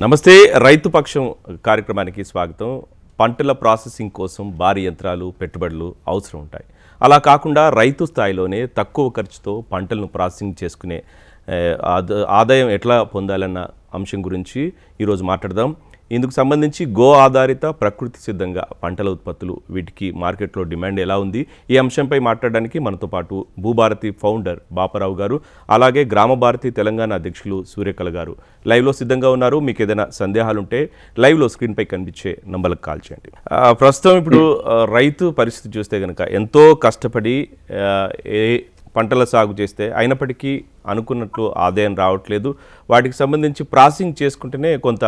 నమస్తే. రైతు పక్షం కార్యక్రమానికి స్వాగతం. పంటల ప్రాసెసింగ్ కోసం భారీ యంత్రాలు, పెట్టుబడులు అవసరం ఉంటాయి. అలా కాకుండా రైతు స్థాయిలోనే తక్కువ ఖర్చుతో పంటలను ప్రాసెసింగ్ చేసుకునే ఆదాయం ఎట్లా పొందాలన్న అంశం గురించి ఈరోజు మాట్లాడదాం. ఇందుకు సంబంధించి గో ఆధారిత ప్రకృతి సిద్ధంగా పంటల ఉత్పత్తులు, వీటికి మార్కెట్లో డిమాండ్ ఎలా ఉంది, ఈ అంశంపై మాట్లాడడానికి మనతో పాటు భూభారతి ఫౌండర్ బాపరావు గారు, అలాగే గ్రామ భారతి తెలంగాణ అధ్యక్షులు సూర్యకళ గారు లైవ్లో సిద్ధంగా ఉన్నారు. మీకు ఏదైనా సందేహాలుంటే లైవ్లో స్క్రీన్పై కనిపించే నంబర్లకు కాల్ చేయండి. ప్రస్తుతం ఇప్పుడు రైతు పరిస్థితి చూస్తే కనుక ఎంతో కష్టపడి పంటల సాగు చేస్తే అయినప్పటికీ అనుకున్నట్లు ఆదాయం రావట్లేదు. వాటికి సంబంధించి ప్రాసెసింగ్ చేసుకుంటేనే కొంత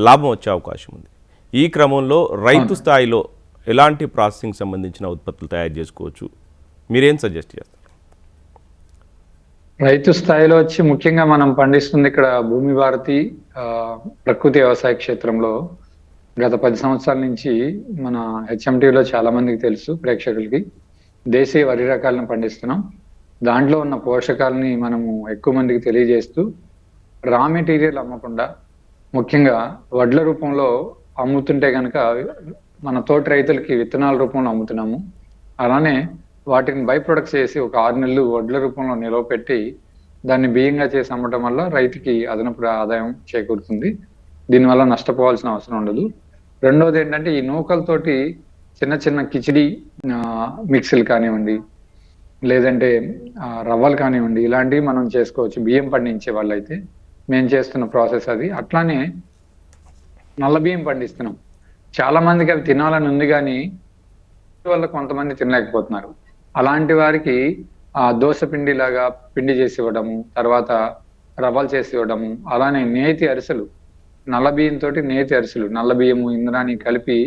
లాభం వచ్చే అవకాశం ఉంది. ఈ క్రమంలో రైతు స్థాయిలో ఎలాంటి ప్రాసెసింగ్ సంబంధించిన ఉత్పత్తులు తయారు చేసుకోవచ్చు, మీరేం సజెస్ట్ చేస్తారు? రైతు స్థాయిలో వచ్చి ముఖ్యంగా మనం పండిస్తుంది ఇక్కడ భూమి భారతి ప్రకృతి వ్యవసాయ క్షేత్రంలో గత 10 సంవత్సరాల నుంచి మన హెచ్ఎంటీలో చాలా మందికి తెలుసు, ప్రేక్షకులకి దేశీయ వరి రకాలను పండిస్తున్నాం. దాంట్లో ఉన్న పోషకాలని మనము ఎక్కువ మందికి తెలియజేస్తూ రా మెటీరియల్ అమ్మకుండా ముఖ్యంగా వడ్ల రూపంలో అమ్ముతుంటే కనుక మన తోటి రైతులకి విత్తనాల రూపంలో అమ్ముతున్నాము. అలానే వాటిని బై ప్రొడక్ట్స్ చేసి ఒక 6 నెలలు వడ్ల రూపంలో నిలవ పెట్టి దాన్ని బియ్యంగా చేసి అమ్మటం వల్ల రైతుకి అదనపు ఆదాయం చేకూరుతుంది. దీనివల్ల నష్టపోవాల్సిన అవసరం ఉండదు. రెండోది ఏంటంటే ఈ నూకలతోటి చిన్న చిన్న కిచిడి మిక్సీలు కానివ్వండి, లేదంటే రవ్వలు కానివ్వండి, ఇలాంటివి మనం చేసుకోవచ్చు. బియ్యం పండించే వాళ్ళు అయితే మేము చేస్తున్న ప్రాసెస్ అది. అట్లానే నల్ల బియ్యం పండిస్తున్నాం. చాలా మందికి అవి తినాలని ఉంది, కానీ వల్ల కొంతమంది తినలేకపోతున్నారు. అలాంటి వారికి దోశ పిండి లాగా పిండి చేసి ఇవ్వడము, తర్వాత రవ్వలు చేసి ఇవ్వడము, అలానే నేతి అరిసెలు, నల్ల బియ్యంతో నేతి అరిసెలు, నల్ల బియ్యము ఇంద్రాన్ని కలిపి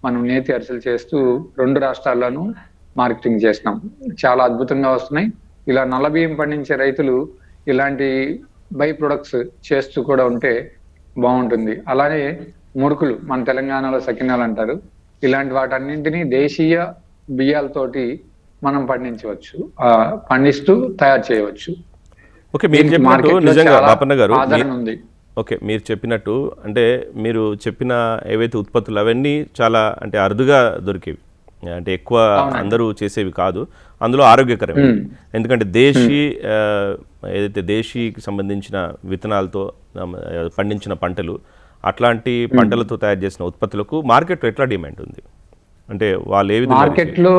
మనం నేతి అరిసెలు చేస్తూ 2 రాష్ట్రాల్లోనూ మార్కెటింగ్ చేస్తున్నాం. చాలా అద్భుతంగా వస్తున్నాయి. ఇలా నల్ల బియ్యం పండించే రైతులు ఇలాంటి బై ప్రొడక్ట్స్ చేస్తూ కూడా ఉంటే బాగుంటుంది. అలానే మురుకులు, మన తెలంగాణలో సకినాలు అంటారు, ఇలాంటి వాటన్నింటినీ దేశీయ బియ్యాలతోటి మనం పండించవచ్చు, పండిస్తూ తయారు చేయవచ్చు. ఓకే, మీరు చెప్పినట్టు నిజంగా బాపన్న గారు ఆదరణ ఉంది. ఓకే, మీరు చెప్పినట్టు అంటే మీరు చెప్పిన ఏవైతే ఉత్పత్తులు అవన్నీ చాలా అంటే అరుదుగా దొరికేవి, అంటే ఎక్కువ అందరూ చేసేవి కాదు. అందులో ఆరోగ్యకరమే. ఎందుకంటే ఏదైతే దేశీకి సంబంధించిన విత్తనాలతో పండించిన పంటలు, అట్లాంటి పంటలతో తయారు చేసిన ఉత్పత్తులకు మార్కెట్లో ఎట్లా డిమాండ్ ఉంది? అంటే వాళ్ళు ఏ విధంగా మార్కెట్లో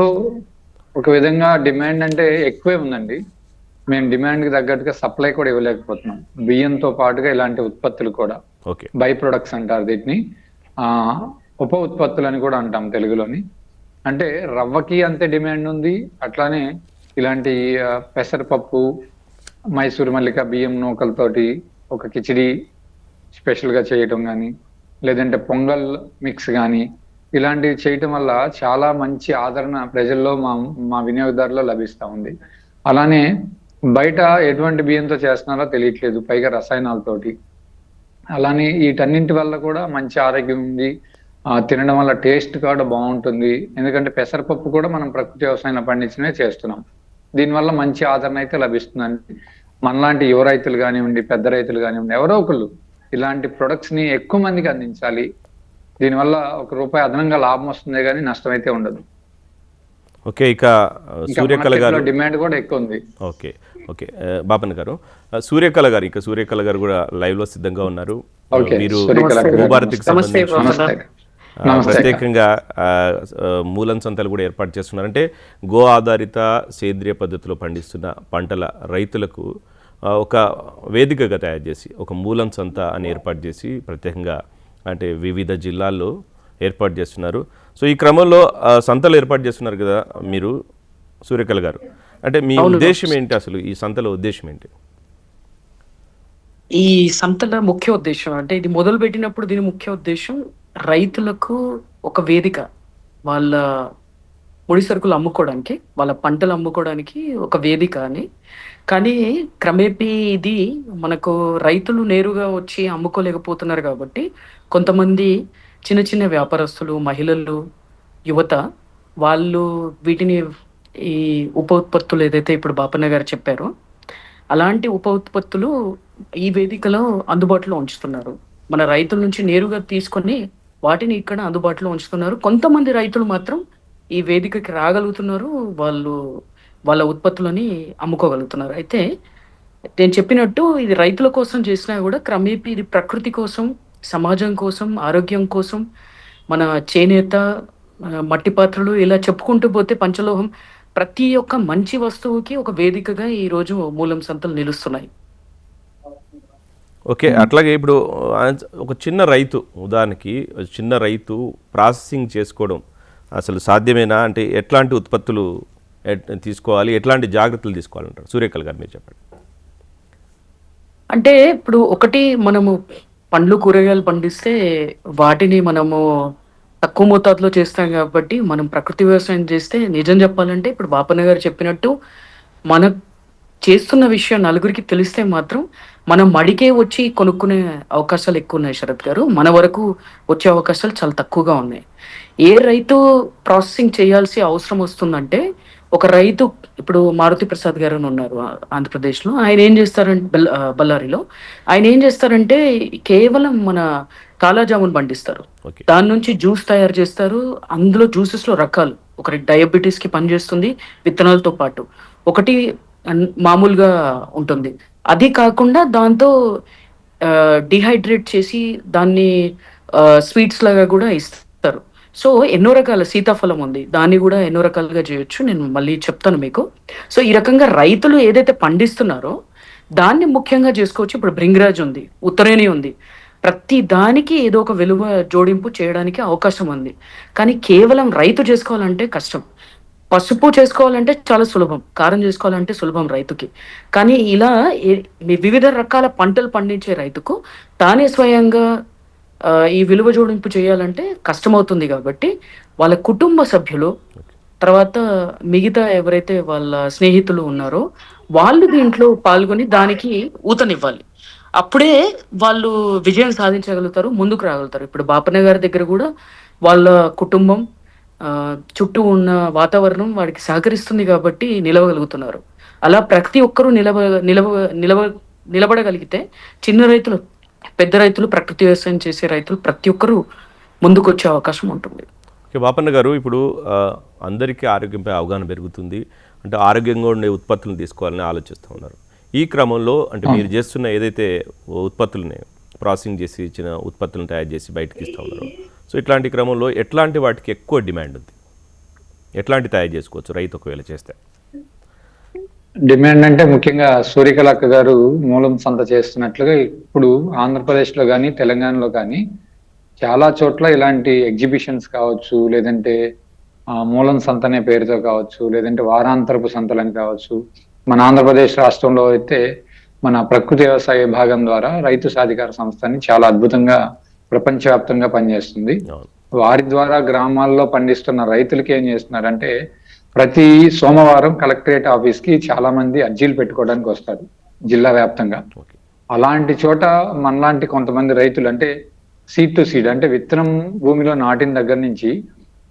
ఒక విధంగా డిమాండ్ అంటే ఎక్కువే ఉందండి. మేము డిమాండ్కి తగ్గట్టుగా సప్లై కూడా ఇవ్వలేకపోతున్నాం. బియ్యంతో పాటుగా ఇలాంటి ఉత్పత్తులు కూడా బై ప్రొడక్ట్స్ అంటారు వీటిని, ఉప ఉత్పత్తులు అని కూడా అంటాం తెలుగులోని. అంటే రవ్వకి అంతే డిమాండ్ ఉంది. అట్లానే ఇలాంటి పెసరపప్పు, మైసూర్ మల్లిక బియ్యం నూకలతోటి ఒక కిచిడి స్పెషల్గా చేయటం కానీ, లేదంటే పొంగల్ మిక్స్ కానీ, ఇలాంటివి చేయటం వల్ల చాలా మంచి ఆదరణ ప్రజల్లో మా వినియోగదారులో లభిస్తూ ఉంది. అలానే బయట ఎటువంటి బియ్యంతో చేస్తున్నారో తెలియట్లేదు, పైగా రసాయనాలతోటి. అలానే వీటన్నింటి వల్ల కూడా మంచి ఆరోగ్యం ఉంది. తినడం వల్ల టేస్ట్ కూడా బాగుంటుంది. ఎందుకంటే పెసరపప్పు కూడా మనం ప్రకృతి వ్యవసాయంలో పండించినే చేస్తున్నాం. దీనివల్ల మంచి ఆదరణ అయితే లభిస్తుందండి. మనలాంటి యువ రైతులు కానివ్వండి, పెద్ద రైతులు కానివ్వండి, ఎవరో ఒకళ్ళు ఇలాంటి ప్రొడక్ట్స్ ని ఎక్కువ మందికి అందించాలి. దీనివల్ల ₹1 అదనంగా లాభం వస్తుంది, కానీ నష్టం అయితే ఉండదు. ఓకే, ఇక సూర్యకళ గారు డిమాండ్ కూడా ఎక్కువ ఉంది. ఓకే ఓకే బాపన్న గారు, సూర్యకళ గారు కూడా లైవ్ లో సిద్ధంగా ఉన్నారు. మీరు భూభారతికి సంబంధించి ప్రత్యేకంగా మూలం సంతలు కూడా ఏర్పాటు చేస్తున్నారు. అంటే గో ఆధారిత సేంద్రియ పద్ధతిలో పండిస్తున్న పంటల రైతులకు ఒక వేదికగా తయారు చేసి ఒక మూలం సంత అని ఏర్పాటు చేసి ప్రత్యేకంగా అంటే వివిధ జిల్లాల్లో ఏర్పాటు చేస్తున్నారు. సో ఈ క్రమంలో సంతలు ఏర్పాటు చేస్తున్నారు కదా మీరు, సూర్యకళ గారు, అంటే మీ ఉద్దేశం ఏంటి? అసలు ఈ సంతల ఉద్దేశం ఏంటి? ఈ సంతల ముఖ్య ఉద్దేశం అంటే, ఇది మొదలు పెట్టినప్పుడు దీని ముఖ్య ఉద్దేశం రైతులకు ఒక వేదిక, వాళ్ళ ముడి సరుకులు అమ్ముకోవడానికి, వాళ్ళ పంటలు అమ్ముకోవడానికి ఒక వేదిక అని. కానీ క్రమేపీ ఇది మనకు రైతులు నేరుగా వచ్చి అమ్ముకోలేకపోతున్నారు కాబట్టి కొంతమంది చిన్న చిన్న వ్యాపారస్తులు, మహిళలు, యువత వాళ్ళు వీటిని ఈ ఉప ఉత్పత్తులు ఏదైతే ఇప్పుడు బాపన్న గారు చెప్పారో అలాంటి ఉప ఉత్పత్తులు ఈ వేదికలో అందుబాటులో ఉంచుతున్నారు. మన రైతుల నుంచి నేరుగా తీసుకొని వాటిని ఇక్కడ అందుబాటులో ఉంచుతున్నారు. కొంతమంది రైతులు మాత్రం ఈ వేదికకి రాగలుగుతున్నారు. వాళ్ళు వాళ్ళ ఉత్పత్తులని అమ్ముకోగలుగుతున్నారు. అయితే నేను చెప్పినట్టు ఇది రైతుల కోసం చేసినా కూడా క్రమేపీ ఇది ప్రకృతి కోసం, సమాజం కోసం, ఆరోగ్యం కోసం, మన చేనేత, మట్టి పాత్రలు ఇలా చెప్పుకుంటూ పోతే పంచలోహం ప్రతి ఒక్క మంచి వస్తువుకి ఒక వేదికగా ఈరోజు మూలం సంతలు నిలుస్తున్నాయి. ఓకే, అట్లాగే ఇప్పుడు ఒక చిన్న రైతు, ఉదాహరణకి చిన్న రైతు ప్రాసెసింగ్ చేసుకోవడం అసలు సాధ్యమేనా? అంటే ఎట్లాంటి ఉత్పత్తులు తీసుకోవాలి, ఎట్లాంటి జాగ్రత్తలు తీసుకోవాలంటారు? సూర్యకళ గారు మీరు చెప్పండి. అంటే ఇప్పుడు ఒకటి మనము పండ్లు, కూరగాయలు పండిస్తే వాటిని మనము తక్కువ మోతాదులో చేస్తాం కాబట్టి మనం ప్రకృతి వ్యవసాయం చేస్తే నిజం చెప్పాలంటే ఇప్పుడు బాపన్న గారు చెప్పినట్టు మన చేస్తున్న విషయం నలుగురికి తెలిస్తే మాత్రం మనం మడికే వచ్చి కొనుక్కునే అవకాశాలు ఎక్కువ ఉన్నాయి శరత్ గారు. మన వరకు వచ్చే అవకాశాలు చాలా తక్కువగా ఉన్నాయి. ఏ రైతు ప్రాసెసింగ్ చేయాల్సి అవసరం వస్తుందంటే ఒక రైతు ఇప్పుడు మారుతి ప్రసాద్ గారు అని ఉన్నారు ఆంధ్రప్రదేశ్లో. ఆయన ఏం చేస్తారంటే బళ్ళారిలో ఆయన ఏం చేస్తారంటే కేవలం మన కాలాజామున్ పండిస్తారు. ఓకే, దాని నుంచి జ్యూస్ తయారు చేస్తారు. అందులో జ్యూసెస్ లో రకాలు, ఒకటి డయాబెటీస్ కి పనిచేస్తుంది విత్తనాలతో పాటు, ఒకటి మామూలుగా ఉంటుంది. అది కాకుండా దాంతో డిహైడ్రేట్ చేసి దాన్ని స్వీట్స్ లాగా కూడా ఇస్తారు. సో ఎన్నో రకాల సీతాఫలం ఉంది, దాన్ని కూడా ఎన్నో రకాలుగా చేయొచ్చు. నేను మళ్ళీ చెప్తాను మీకు. సో ఈ రకంగా రైతులు ఏదైతే పండిస్తున్నారో దాన్ని ముఖ్యంగా చేసుకోవచ్చు. ఇప్పుడు భృంగరాజ్ ఉంది, ఉత్తరేణి ఉంది, ప్రతి దానికి ఏదో ఒక విలువ జోడింపు చేయడానికి అవకాశం ఉంది. కానీ కేవలం రైతు చేసుకోవాలంటే కష్టం. పసుపు చేసుకోవాలంటే చాలా సులభం, కారం చేసుకోవాలంటే సులభం రైతుకి. కానీ ఇలా వివిధ రకాల పంటలు పండించే రైతుకు తానే స్వయంగా ఈ విలువ జోడింపు చేయాలంటే కష్టమవుతుంది. కాబట్టి వాళ్ళ కుటుంబ సభ్యులు, తర్వాత మిగతా ఎవరైతే వాళ్ళ స్నేహితులు ఉన్నారో వాళ్ళు దీంట్లో పాల్గొని దానికి ఊతనివ్వాలి. అప్పుడే వాళ్ళు విజయం సాధించగలుగుతారు, ముందుకు రాగలుగుతారు. ఇప్పుడు బాపన్న గారి దగ్గర కూడా వాళ్ళ కుటుంబం, చుట్టూ ఉన్న వాతావరణం వాడికి సహకరిస్తుంది కాబట్టి నిలవగలుగుతున్నారు. అలా ప్రతి ఒక్కరూ నిలబడగలిగితే చిన్న రైతులు, పెద్ద రైతులు, ప్రకృతి వ్యవసాయం చేసే రైతులు ప్రతి ఒక్కరూ ముందుకు వచ్చే అవకాశం ఉంటుంది. ఓకే, బాపన్న గారు, ఇప్పుడు అందరికీ ఆరోగ్యంపై అవగాహన పెరుగుతుంది, అంటే ఆరోగ్యంగా ఉండే ఉత్పత్తులను తీసుకోవాలని ఆలోచిస్తూ ఉన్నారు. ఈ క్రమంలో అంటే మీరు చేస్తున్న ఏదైతే ఉత్పత్తులని ప్రాసెసింగ్ చేసి ఇచ్చిన ఉత్పత్తులను తయారు చేసి బయటకి ఇస్తూ ఉన్నారు, సో ఇట్లాంటి క్రమంలో ఎట్లాంటి వాటికి ఎక్కువ డిమాండ్ ఉంది? ఎట్లాంటి తయారు చేసుకోవచ్చు రైతు ఒకవేళ చేస్తే? డిమాండ్ అంటే ముఖ్యంగా సూర్యకళ అక్క గారు మూలం సంత చేస్తున్నట్లుగా ఇప్పుడు ఆంధ్రప్రదేశ్లో కానీ తెలంగాణలో కానీ చాలా చోట్ల ఇలాంటి ఎగ్జిబిషన్స్ కావచ్చు, లేదంటే మూలం సంత అనే పేరుతో కావచ్చు, లేదంటే వారాంతరపు సంతలని కావచ్చు. మన ఆంధ్రప్రదేశ్ రాష్ట్రంలో అయితే మన ప్రకృతి వ్యవసాయ విభాగం ద్వారా రైతు సాధికార సంస్థని చాలా అద్భుతంగా ప్రపంచవ్యాప్తంగా పనిచేస్తుంది. వారి ద్వారా గ్రామాల్లో పండిస్తున్న రైతులకి ఏం చేస్తున్నారంటే ప్రతి సోమవారం కలెక్టరేట్ ఆఫీస్ కి చాలా మంది అర్జీలు పెట్టుకోవడానికి వస్తారు జిల్లా వ్యాప్తంగా. అలాంటి చోట మనలాంటి కొంతమంది రైతులు అంటే సీడ్ టు సీడ్ అంటే విత్తనం భూమిలో నాటిన దగ్గర నుంచి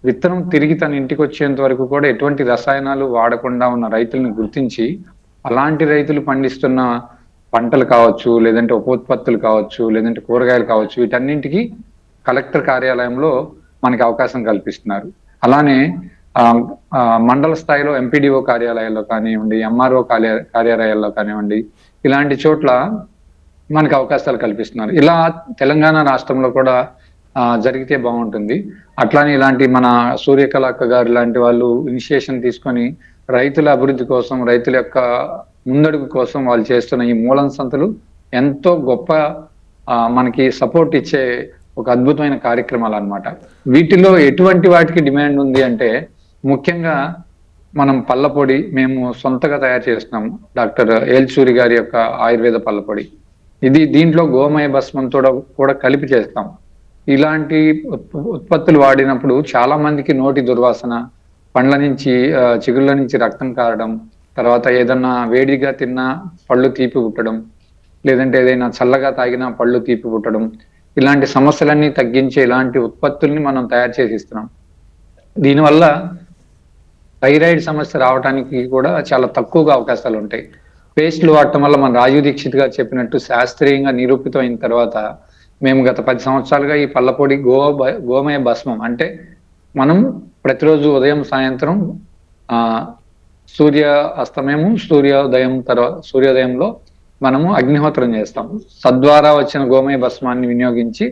విత్తనం తిరిగి తన ఇంటికి వచ్చేంత వరకు కూడా ఎటువంటి రసాయనాలు వాడకుండా ఉన్న రైతులను గుర్తించి అలాంటి రైతులు పండిస్తున్న పంటలు కావచ్చు, లేదంటే ఉపోత్పత్తులు కావచ్చు, లేదంటే కూరగాయలు కావచ్చు, వీటన్నింటికి కలెక్టర్ కార్యాలయంలో మనకి అవకాశం కల్పిస్తున్నారు. అలానే మండల స్థాయిలో ఎంపీడీఓ కార్యాలయాల్లో కానివ్వండి, ఎంఆర్ఓ కార్యాలయాల్లో కానివ్వండి, ఇలాంటి చోట్ల మనకి అవకాశాలు కల్పిస్తున్నారు. ఇలా తెలంగాణ రాష్ట్రంలో కూడా జరిగితే బాగుంటుంది. అట్లానే ఇలాంటి మన సూర్యకళ అక్క గారు లాంటి వాళ్ళు ఇనిషియేషన్ తీసుకొని రైతుల అభివృద్ధి కోసం, రైతుల యొక్క ముందడుగు కోసం వాళ్ళు చేస్తున్న ఈ మూలం సంతలు ఎంతో గొప్ప మనకి సపోర్ట్ ఇచ్చే ఒక అద్భుతమైన కార్యక్రమాలు అన్నమాట. వీటిలో ఎటువంటి వాటికి డిమాండ్ ఉంది అంటే ముఖ్యంగా మనం పళ్ళపొడి మేము సొంతగా తయారు చేస్తున్నాము. డాక్టర్ ఏల్చూరి గారి యొక్క ఆయుర్వేద పళ్ళపొడి, దీంట్లో గోమయ భస్మంతో కూడా కలిపి చేస్తాం. ఇలాంటి ఉత్పత్తులు వాడినప్పుడు చాలా మందికి నోటి దుర్వాసన, పండ్ల నుంచి చిగుళ్ళ నుంచి రక్తం కారడం, తర్వాత ఏదన్నా వేడిగా తిన్నా పళ్ళు తీపి పుట్టడం, లేదంటే ఏదైనా చల్లగా తాగినా పళ్ళు తీపి పుట్టడం, ఇలాంటి సమస్యలన్నీ తగ్గించే ఇలాంటి ఉత్పత్తుల్ని మనం తయారు చేసి ఇస్తున్నాం. దీనివల్ల థైరాయిడ్ సమస్య రావడానికి కూడా చాలా తక్కువగా అవకాశాలు ఉంటాయి. పేస్ట్లు వాడటం వల్ల మన రాజీవ్ దీక్షిత్ గారు చెప్పినట్టు శాస్త్రీయంగా నిరూపితం అయిన తర్వాత మేము గత 10 సంవత్సరాలుగా ఈ పళ్ళపొడి గోమయ భస్మం అంటే మనం ప్రతిరోజు ఉదయం సాయంత్రం ఆ సూర్య అస్తమయము సూర్యోదయంలో మనము అగ్నిహోత్రం చేస్తాం. తద్వారా వచ్చిన గోమయ భస్మాన్ని వినియోగించి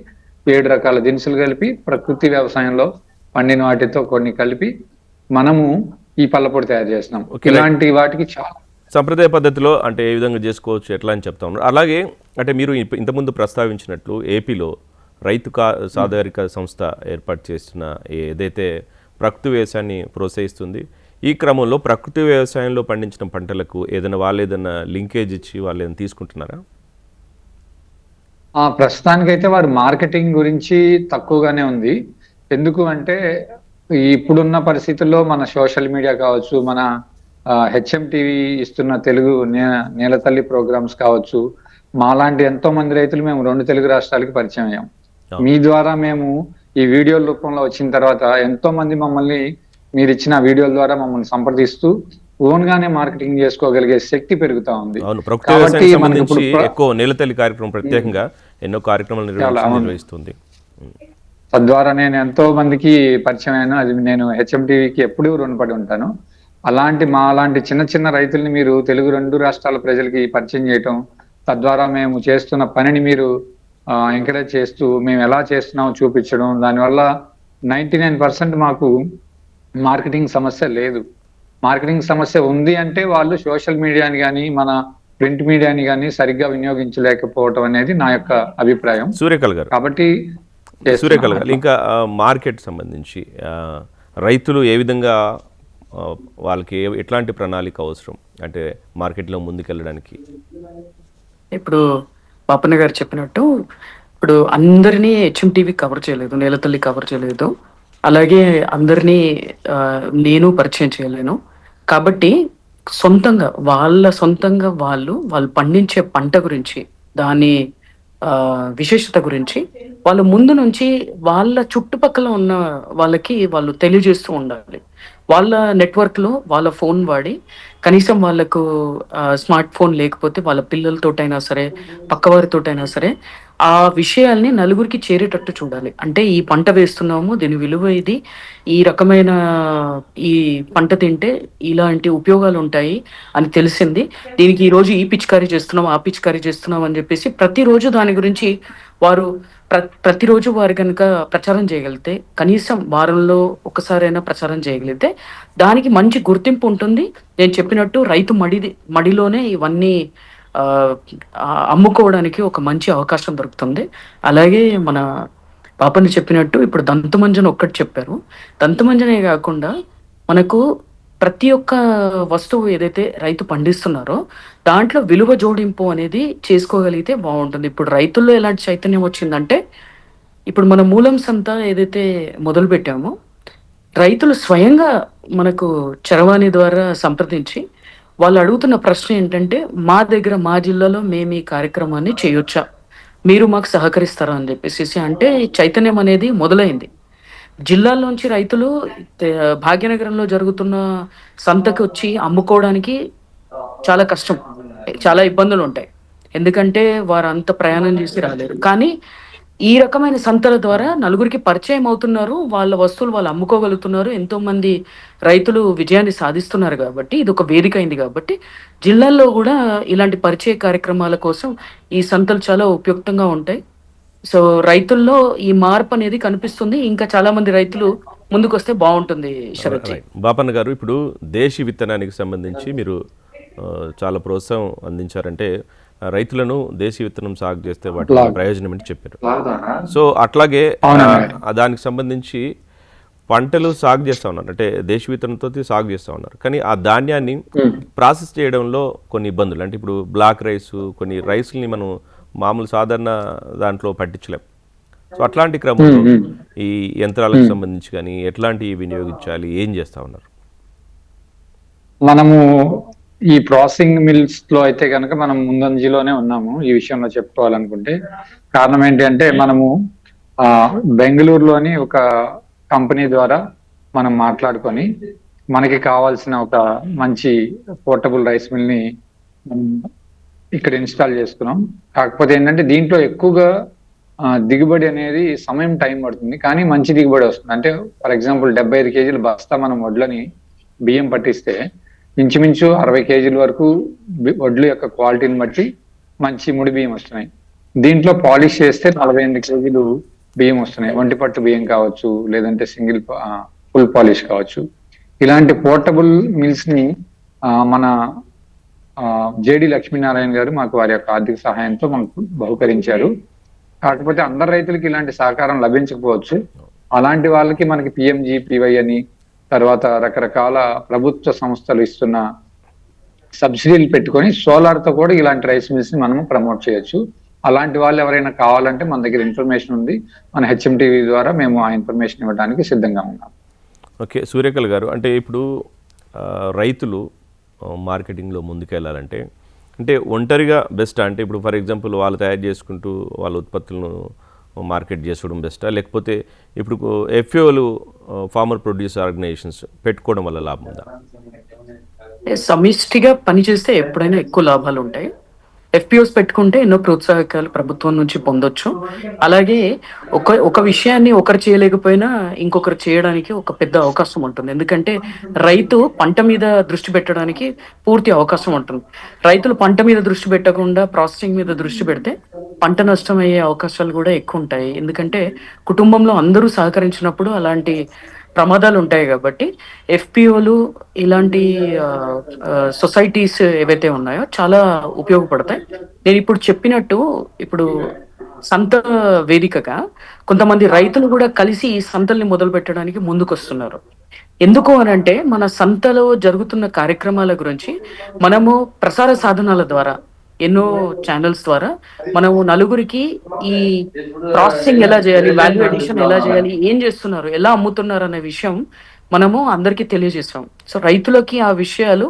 7 రకాల దినుసులు కలిపి ప్రకృతి వ్యవసాయంలో పండిన వాటితో కొన్ని కలిపి మనము ఈ పళ్ళపొడి తయారు చేస్తున్నాం. ఇలాంటి వాటికి చాలా సంప్రదాయ పద్ధతిలో అంటే ఏ విధంగా చేసుకోవచ్చు ఎట్లా అని చెప్తా ఉన్నారు. అలాగే అంటే మీరు ఇంతకుముందు ప్రస్తావించినట్లు ఏపీలో రైతు సాధారిక సంస్థ ఏర్పాటు చేస్తున్న ఏదైతే ప్రకృతి వ్యవసాయాన్ని ప్రోత్సహిస్తుంది, ఈ క్రమంలో ప్రకృతి వ్యవసాయంలో పండించిన పంటలకు ఏదైనా లింకేజ్ ఇచ్చి వాళ్ళు ఏదైనా తీసుకుంటున్నారా? ప్రస్తుతానికైతే వారు మార్కెటింగ్ గురించి తక్కువగానే ఉంది. ఎందుకు అంటే ఇప్పుడున్న పరిస్థితుల్లో మన సోషల్ మీడియా కావచ్చు, మన హెచ్ఎం టీవీ ఇస్తున్న తెలుగు నేలతల్లి ప్రోగ్రామ్స్ కావచ్చు, మాలాంటి ఎంతో మంది రైతులు మేము 2 తెలుగు రాష్ట్రాలకి పరిచయం అయ్యాం. మీ ద్వారా మేము ఈ వీడియోల రూపంలో వచ్చిన తర్వాత ఎంతో మంది మమ్మల్ని మీరు ఇచ్చిన వీడియోల ద్వారా మమ్మల్ని సంప్రదిస్తూ ఓన్ గానే మార్కెటింగ్ చేసుకోగలిగే శక్తి పెరుగుతా ఉంది. కాబట్టి ఎక్కువ నేలతల్లి కార్యక్రమం ప్రత్యేకంగా ఎన్నో కార్యక్రమాలు నిర్వహిస్తుంది. తద్వారా నేను ఎంతో మందికి పరిచయం అయినా అది నేను హెచ్ఎం టీవీకి ఎప్పుడూ రుణపడి ఉంటాను. అలాంటి చిన్న చిన్న రైతుల్ని మీరు తెలుగు 2 రాష్ట్రాల ప్రజలకి పరిచయం చేయటం, తద్వారా మేము చేస్తున్న పనిని మీరు ఎంకరేజ్ చేస్తూ మేము ఎలా చేస్తున్నామో చూపించడం, దానివల్ల 99% మాకు మార్కెటింగ్ సమస్య లేదు. మార్కెటింగ్ సమస్య ఉంది అంటే వాళ్ళు సోషల్ మీడియాని కానీ మన ప్రింట్ మీడియాని కానీ సరిగ్గా వినియోగించలేకపోవటం అనేది నా యొక్క అభిప్రాయం. సూర్యకళ గారు, కాబట్టి సూర్యకళ గారు ఇంకా మార్కెట్ సంబంధించి రైతులు ఏ విధంగా వాళ్ళకి ఎట్లాంటి ప్రణాళిక అవసరం అంటే మార్కెట్లో ముందుకెళ్ళడానికి? ఇప్పుడు పాపన్న గారు చెప్పినట్టు ఇప్పుడు అందరినీ హెచ్ఎం టీవీ కవర్ చేయలేదు, నేలతల్లి కవర్ చేయలేదు, అలాగే అందరినీ నేను పరిచయం చేయలేను. కాబట్టి సొంతంగా వాళ్ళు పండించే పంట గురించి, దాని విశేషత గురించి వాళ్ళు ముందు నుంచి వాళ్ళ చుట్టుపక్కల ఉన్న వాళ్ళకి వాళ్ళు తెలియజేస్తూ ఉండాలి. వాళ్ళ నెట్వర్క్లో వాళ్ళ ఫోన్ వాడి కనీసం వాళ్ళకు స్మార్ట్ ఫోన్ లేకపోతే వాళ్ళ పిల్లలతోటైనా సరే, పక్కవారితోటైనా సరే ఆ విషయాల్ని నలుగురికి చేరేటట్టు చూడాలి. అంటే ఈ పంట వేస్తున్నాము, దీని విలువ ఇది, ఈ రకమైన ఈ పంట తింటే ఇలాంటి ఉపయోగాలు ఉంటాయి అని తెలిసింది, దీనికి ఈరోజు ఈ పిచికారీ చేస్తున్నాం, ఆ పిచికారీ చేస్తున్నాం అని చెప్పేసి ప్రతిరోజు దాని గురించి వారు ప్రతిరోజు వారు కనుక ప్రచారం చేయగలిగితే, కనీసం వారంలో ఒకసారైనా ప్రచారం చేయగలిగితే దానికి మంచి గుర్తింపు ఉంటుంది. నేను చెప్పినట్టు రైతు మడిలోనే ఇవన్నీ అమ్ముకోవడానికి ఒక మంచి అవకాశం దొరుకుతుంది. అలాగే మన పాపని చెప్పినట్టు ఇప్పుడు దంతుమంజన ఒక్కటి చెప్పారు. దంతుమంజనే కాకుండా మనకు ప్రతి ఒక్క వస్తువు ఏదైతే రైతు పండిస్తున్నారో దాంట్లో విలువ జోడింపు అనేది చేసుకోగలిగితే బాగుంటుంది. ఇప్పుడు రైతుల్లో ఎలాంటి చైతన్యం వచ్చిందంటే, ఇప్పుడు మన మూలం సంత ఏదైతే మొదలు పెట్టామో రైతులు స్వయంగా మనకు చరవాణి ద్వారా సంప్రదించి వాళ్ళు అడుగుతున్న ప్రశ్న ఏంటంటే, మా జిల్లాలో మేము ఈ కార్యక్రమాన్ని చేయొచ్చా, మీరు మాకు సహకరిస్తారా అని చెప్పేసి అంటే చైతన్యం అనేది మొదలైంది. జిల్లాల్లోంచి రైతులు భాగ్యనగరంలో జరుగుతున్న సంతకు వచ్చి అమ్ముకోవడానికి చాలా కష్టం, చాలా ఇబ్బందులు ఉంటాయి. ఎందుకంటే వారు అంత ప్రయాణం చేసి రాలేరు. కానీ ఈ రకమైన సంతల ద్వారా నలుగురికి పరిచయం అవుతున్నారు, వాళ్ళ వస్తువులు వాళ్ళు అమ్ముకోగలుగుతున్నారు, ఎంతో మంది రైతులు విజయాన్ని సాధిస్తున్నారు. కాబట్టి ఇది ఒక వేదిక అయింది. కాబట్టి జిల్లాల్లో కూడా ఇలాంటి పరిచయ కార్యక్రమాల కోసం ఈ సంతలు చాలా ఉపయుక్తంగా ఉంటాయి. సో రైతుల్లో ఈ మార్పు అనేది కనిపిస్తుంది. ఇంకా చాలా మంది రైతులు ముందుకు వస్తే బాగుంటుంది. శరత్ బాపన్న గారు, ఇప్పుడు దేశీ విత్తనానికి సంబంధించి మీరు చాలా ప్రోత్సాహం అందించారంటే రైతులను దేశీ విత్తనం సాగు చేస్తే వాటి ప్రయోజనం అని చెప్పారు. సో అట్లాగే దానికి సంబంధించి పంటలు సాగు చేస్తూ ఉన్నారు, అంటే దేశీ విత్తనంతో సాగు చేస్తూ ఉన్నారు. కానీ ఆ ధాన్యాన్ని ప్రాసెస్ చేయడంలో కొన్ని ఇబ్బందులు, అంటే ఇప్పుడు బ్లాక్ రైస్, కొన్ని రైస్ని మనం మామూలు సాధారణ దాంట్లో పట్టించలేం. సో అట్లాంటి క్రమంలో ఈ యంత్రాలకు సంబంధించి కానీ ఎట్లాంటివి వినియోగించాలి, ఏం చేస్తూ ఉన్నారు? మనము ఈ ప్రాసెసింగ్ మిల్స్ లో అయితే కనుక మనం ముందంజలోనే ఉన్నాము ఈ విషయంలో చెప్పుకోవాలనుకుంటే. కారణం ఏంటి అంటే, మనము బెంగళూరులోని ఒక కంపెనీ ద్వారా మనం మాట్లాడుకొని మనకి కావాల్సిన ఒక మంచి పోర్టబుల్ రైస్ మిల్ ని ఇక్కడ ఇన్స్టాల్ చేసుకున్నాం. కాకపోతే ఏంటంటే దీంట్లో ఎక్కువగా దిగుబడి అనేది టైం పడుతుంది, కానీ మంచి దిగుబడి వస్తుంది. అంటే ఫర్ ఎగ్జాంపుల్ 75 కేజీల బస్తా మనం వడ్లని బియ్యం పట్టిస్తే ఇంచుమించు 60 కేజీల వరకు వడ్లు యొక్క క్వాలిటీని బట్టి మంచి ముడి బియ్యం వస్తున్నాయి. దీంట్లో పాలిష్ చేస్తే 48 కేజీలు బియ్యం వస్తున్నాయి. ఒంటిపట్టు బియ్యం కావచ్చు, లేదంటే ఫుల్ పాలిష్ కావచ్చు. ఇలాంటి పోర్టబుల్ మిల్స్ ని మన జేడి లక్ష్మీనారాయణ గారు మాకు వారి యొక్క ఆర్థిక సహాయంతో మనకు బహుకరించారు. కాకపోతే అందరు రైతులకి ఇలాంటి సహకారం లభించకపోవచ్చు. అలాంటి వాళ్ళకి మనకి పిఎంజి పివై అని, తర్వాత రకరకాల ప్రభుత్వ సంస్థలు ఇస్తున్న సబ్సిడీలు పెట్టుకొని సోలార్ తో కూడా ఇలాంటి రైస్ మిల్స్ ని మనము ప్రమోట్ చేయొచ్చు. అలాంటి వాళ్ళు ఎవరైనా కావాలంటే మన దగ్గర ఇన్ఫర్మేషన్ ఉంది. మన హెచ్ఎంటీవీ ద్వారా మేము ఆ ఇన్ఫర్మేషన్ ఇవ్వడానికి సిద్ధంగా ఉన్నాం. ఓకే, సూర్యకళ గారు, అంటే ఇప్పుడు రైతులు మార్కెటింగ్లో ముందుకెళ్ళాలంటే అంటే ఒంటరిగా బెస్టా? అంటే ఇప్పుడు ఫర్ ఎగ్జాంపుల్ వాళ్ళు తయారు చేసుకుంటూ వాళ్ళ ఉత్పత్తులను మార్కెట్ చేసుకోవడం బెస్టా, లేకపోతే ఇప్పుడు ఎఫ్ఏఓలు ఫార్మర్ ప్రొడ్యూస్ ఆర్గనైజేషన్స్ పెట్టుకోవడం వల్ల లాభం ఉందా? సమిష్టిగా పనిచేస్తే ఎప్పుడైనా ఎక్కువ లాభాలు ఉంటాయి. ఎఫ్పిఓస్ పెట్టుకుంటే ఎన్నో ప్రోత్సాహకాలు ప్రభుత్వం నుంచి పొందొచ్చు. అలాగే ఒక విషయాన్ని ఒకరు చేయలేకపోయినా ఇంకొకరు చేయడానికి ఒక పెద్ద అవకాశం ఉంటుంది. ఎందుకంటే రైతు పంట మీద దృష్టి పెట్టడానికి పూర్తి అవకాశం ఉంటుంది. రైతులు పంట మీద దృష్టి పెట్టకుండా ప్రాసెసింగ్ మీద దృష్టి పెడితే పంట నష్టం అయ్యే అవకాశాలు కూడా ఎక్కువ ఉంటాయి. ఎందుకంటే కుటుంబంలో అందరూ సహకరించినప్పుడు అలాంటి ప్రమాదాలు ఉంటాయి. కాబట్టి ఎఫ్పిఓలు ఇలాంటి సొసైటీస్ ఏవైతే ఉన్నాయో చాలా ఉపయోగపడతాయి. నేను ఇప్పుడు చెప్పినట్టు ఇప్పుడు సంత వేదికగా కొంతమంది రైతులు కూడా కలిసి ఈ సంతల్ని మొదలు పెట్టడానికి ముందుకు వస్తున్నారు. ఎందుకు అనంటే మన సంతలో జరుగుతున్న కార్యక్రమాల గురించి మనము ప్రసార సాధనాల ద్వారా ఎన్నో ఛానల్స్ ద్వారా మనము నలుగురికి ఈ ప్రాసెసింగ్ ఎలా చేయాలి, వాల్యూ అడిషన్ ఎలా చేయాలి, ఏం చేస్తున్నారు, ఎలా అమ్ముతున్నారు అనే విషయం మనము అందరికీ తెలియజేస్తాం. సో రైతులకి ఆ విషయాలు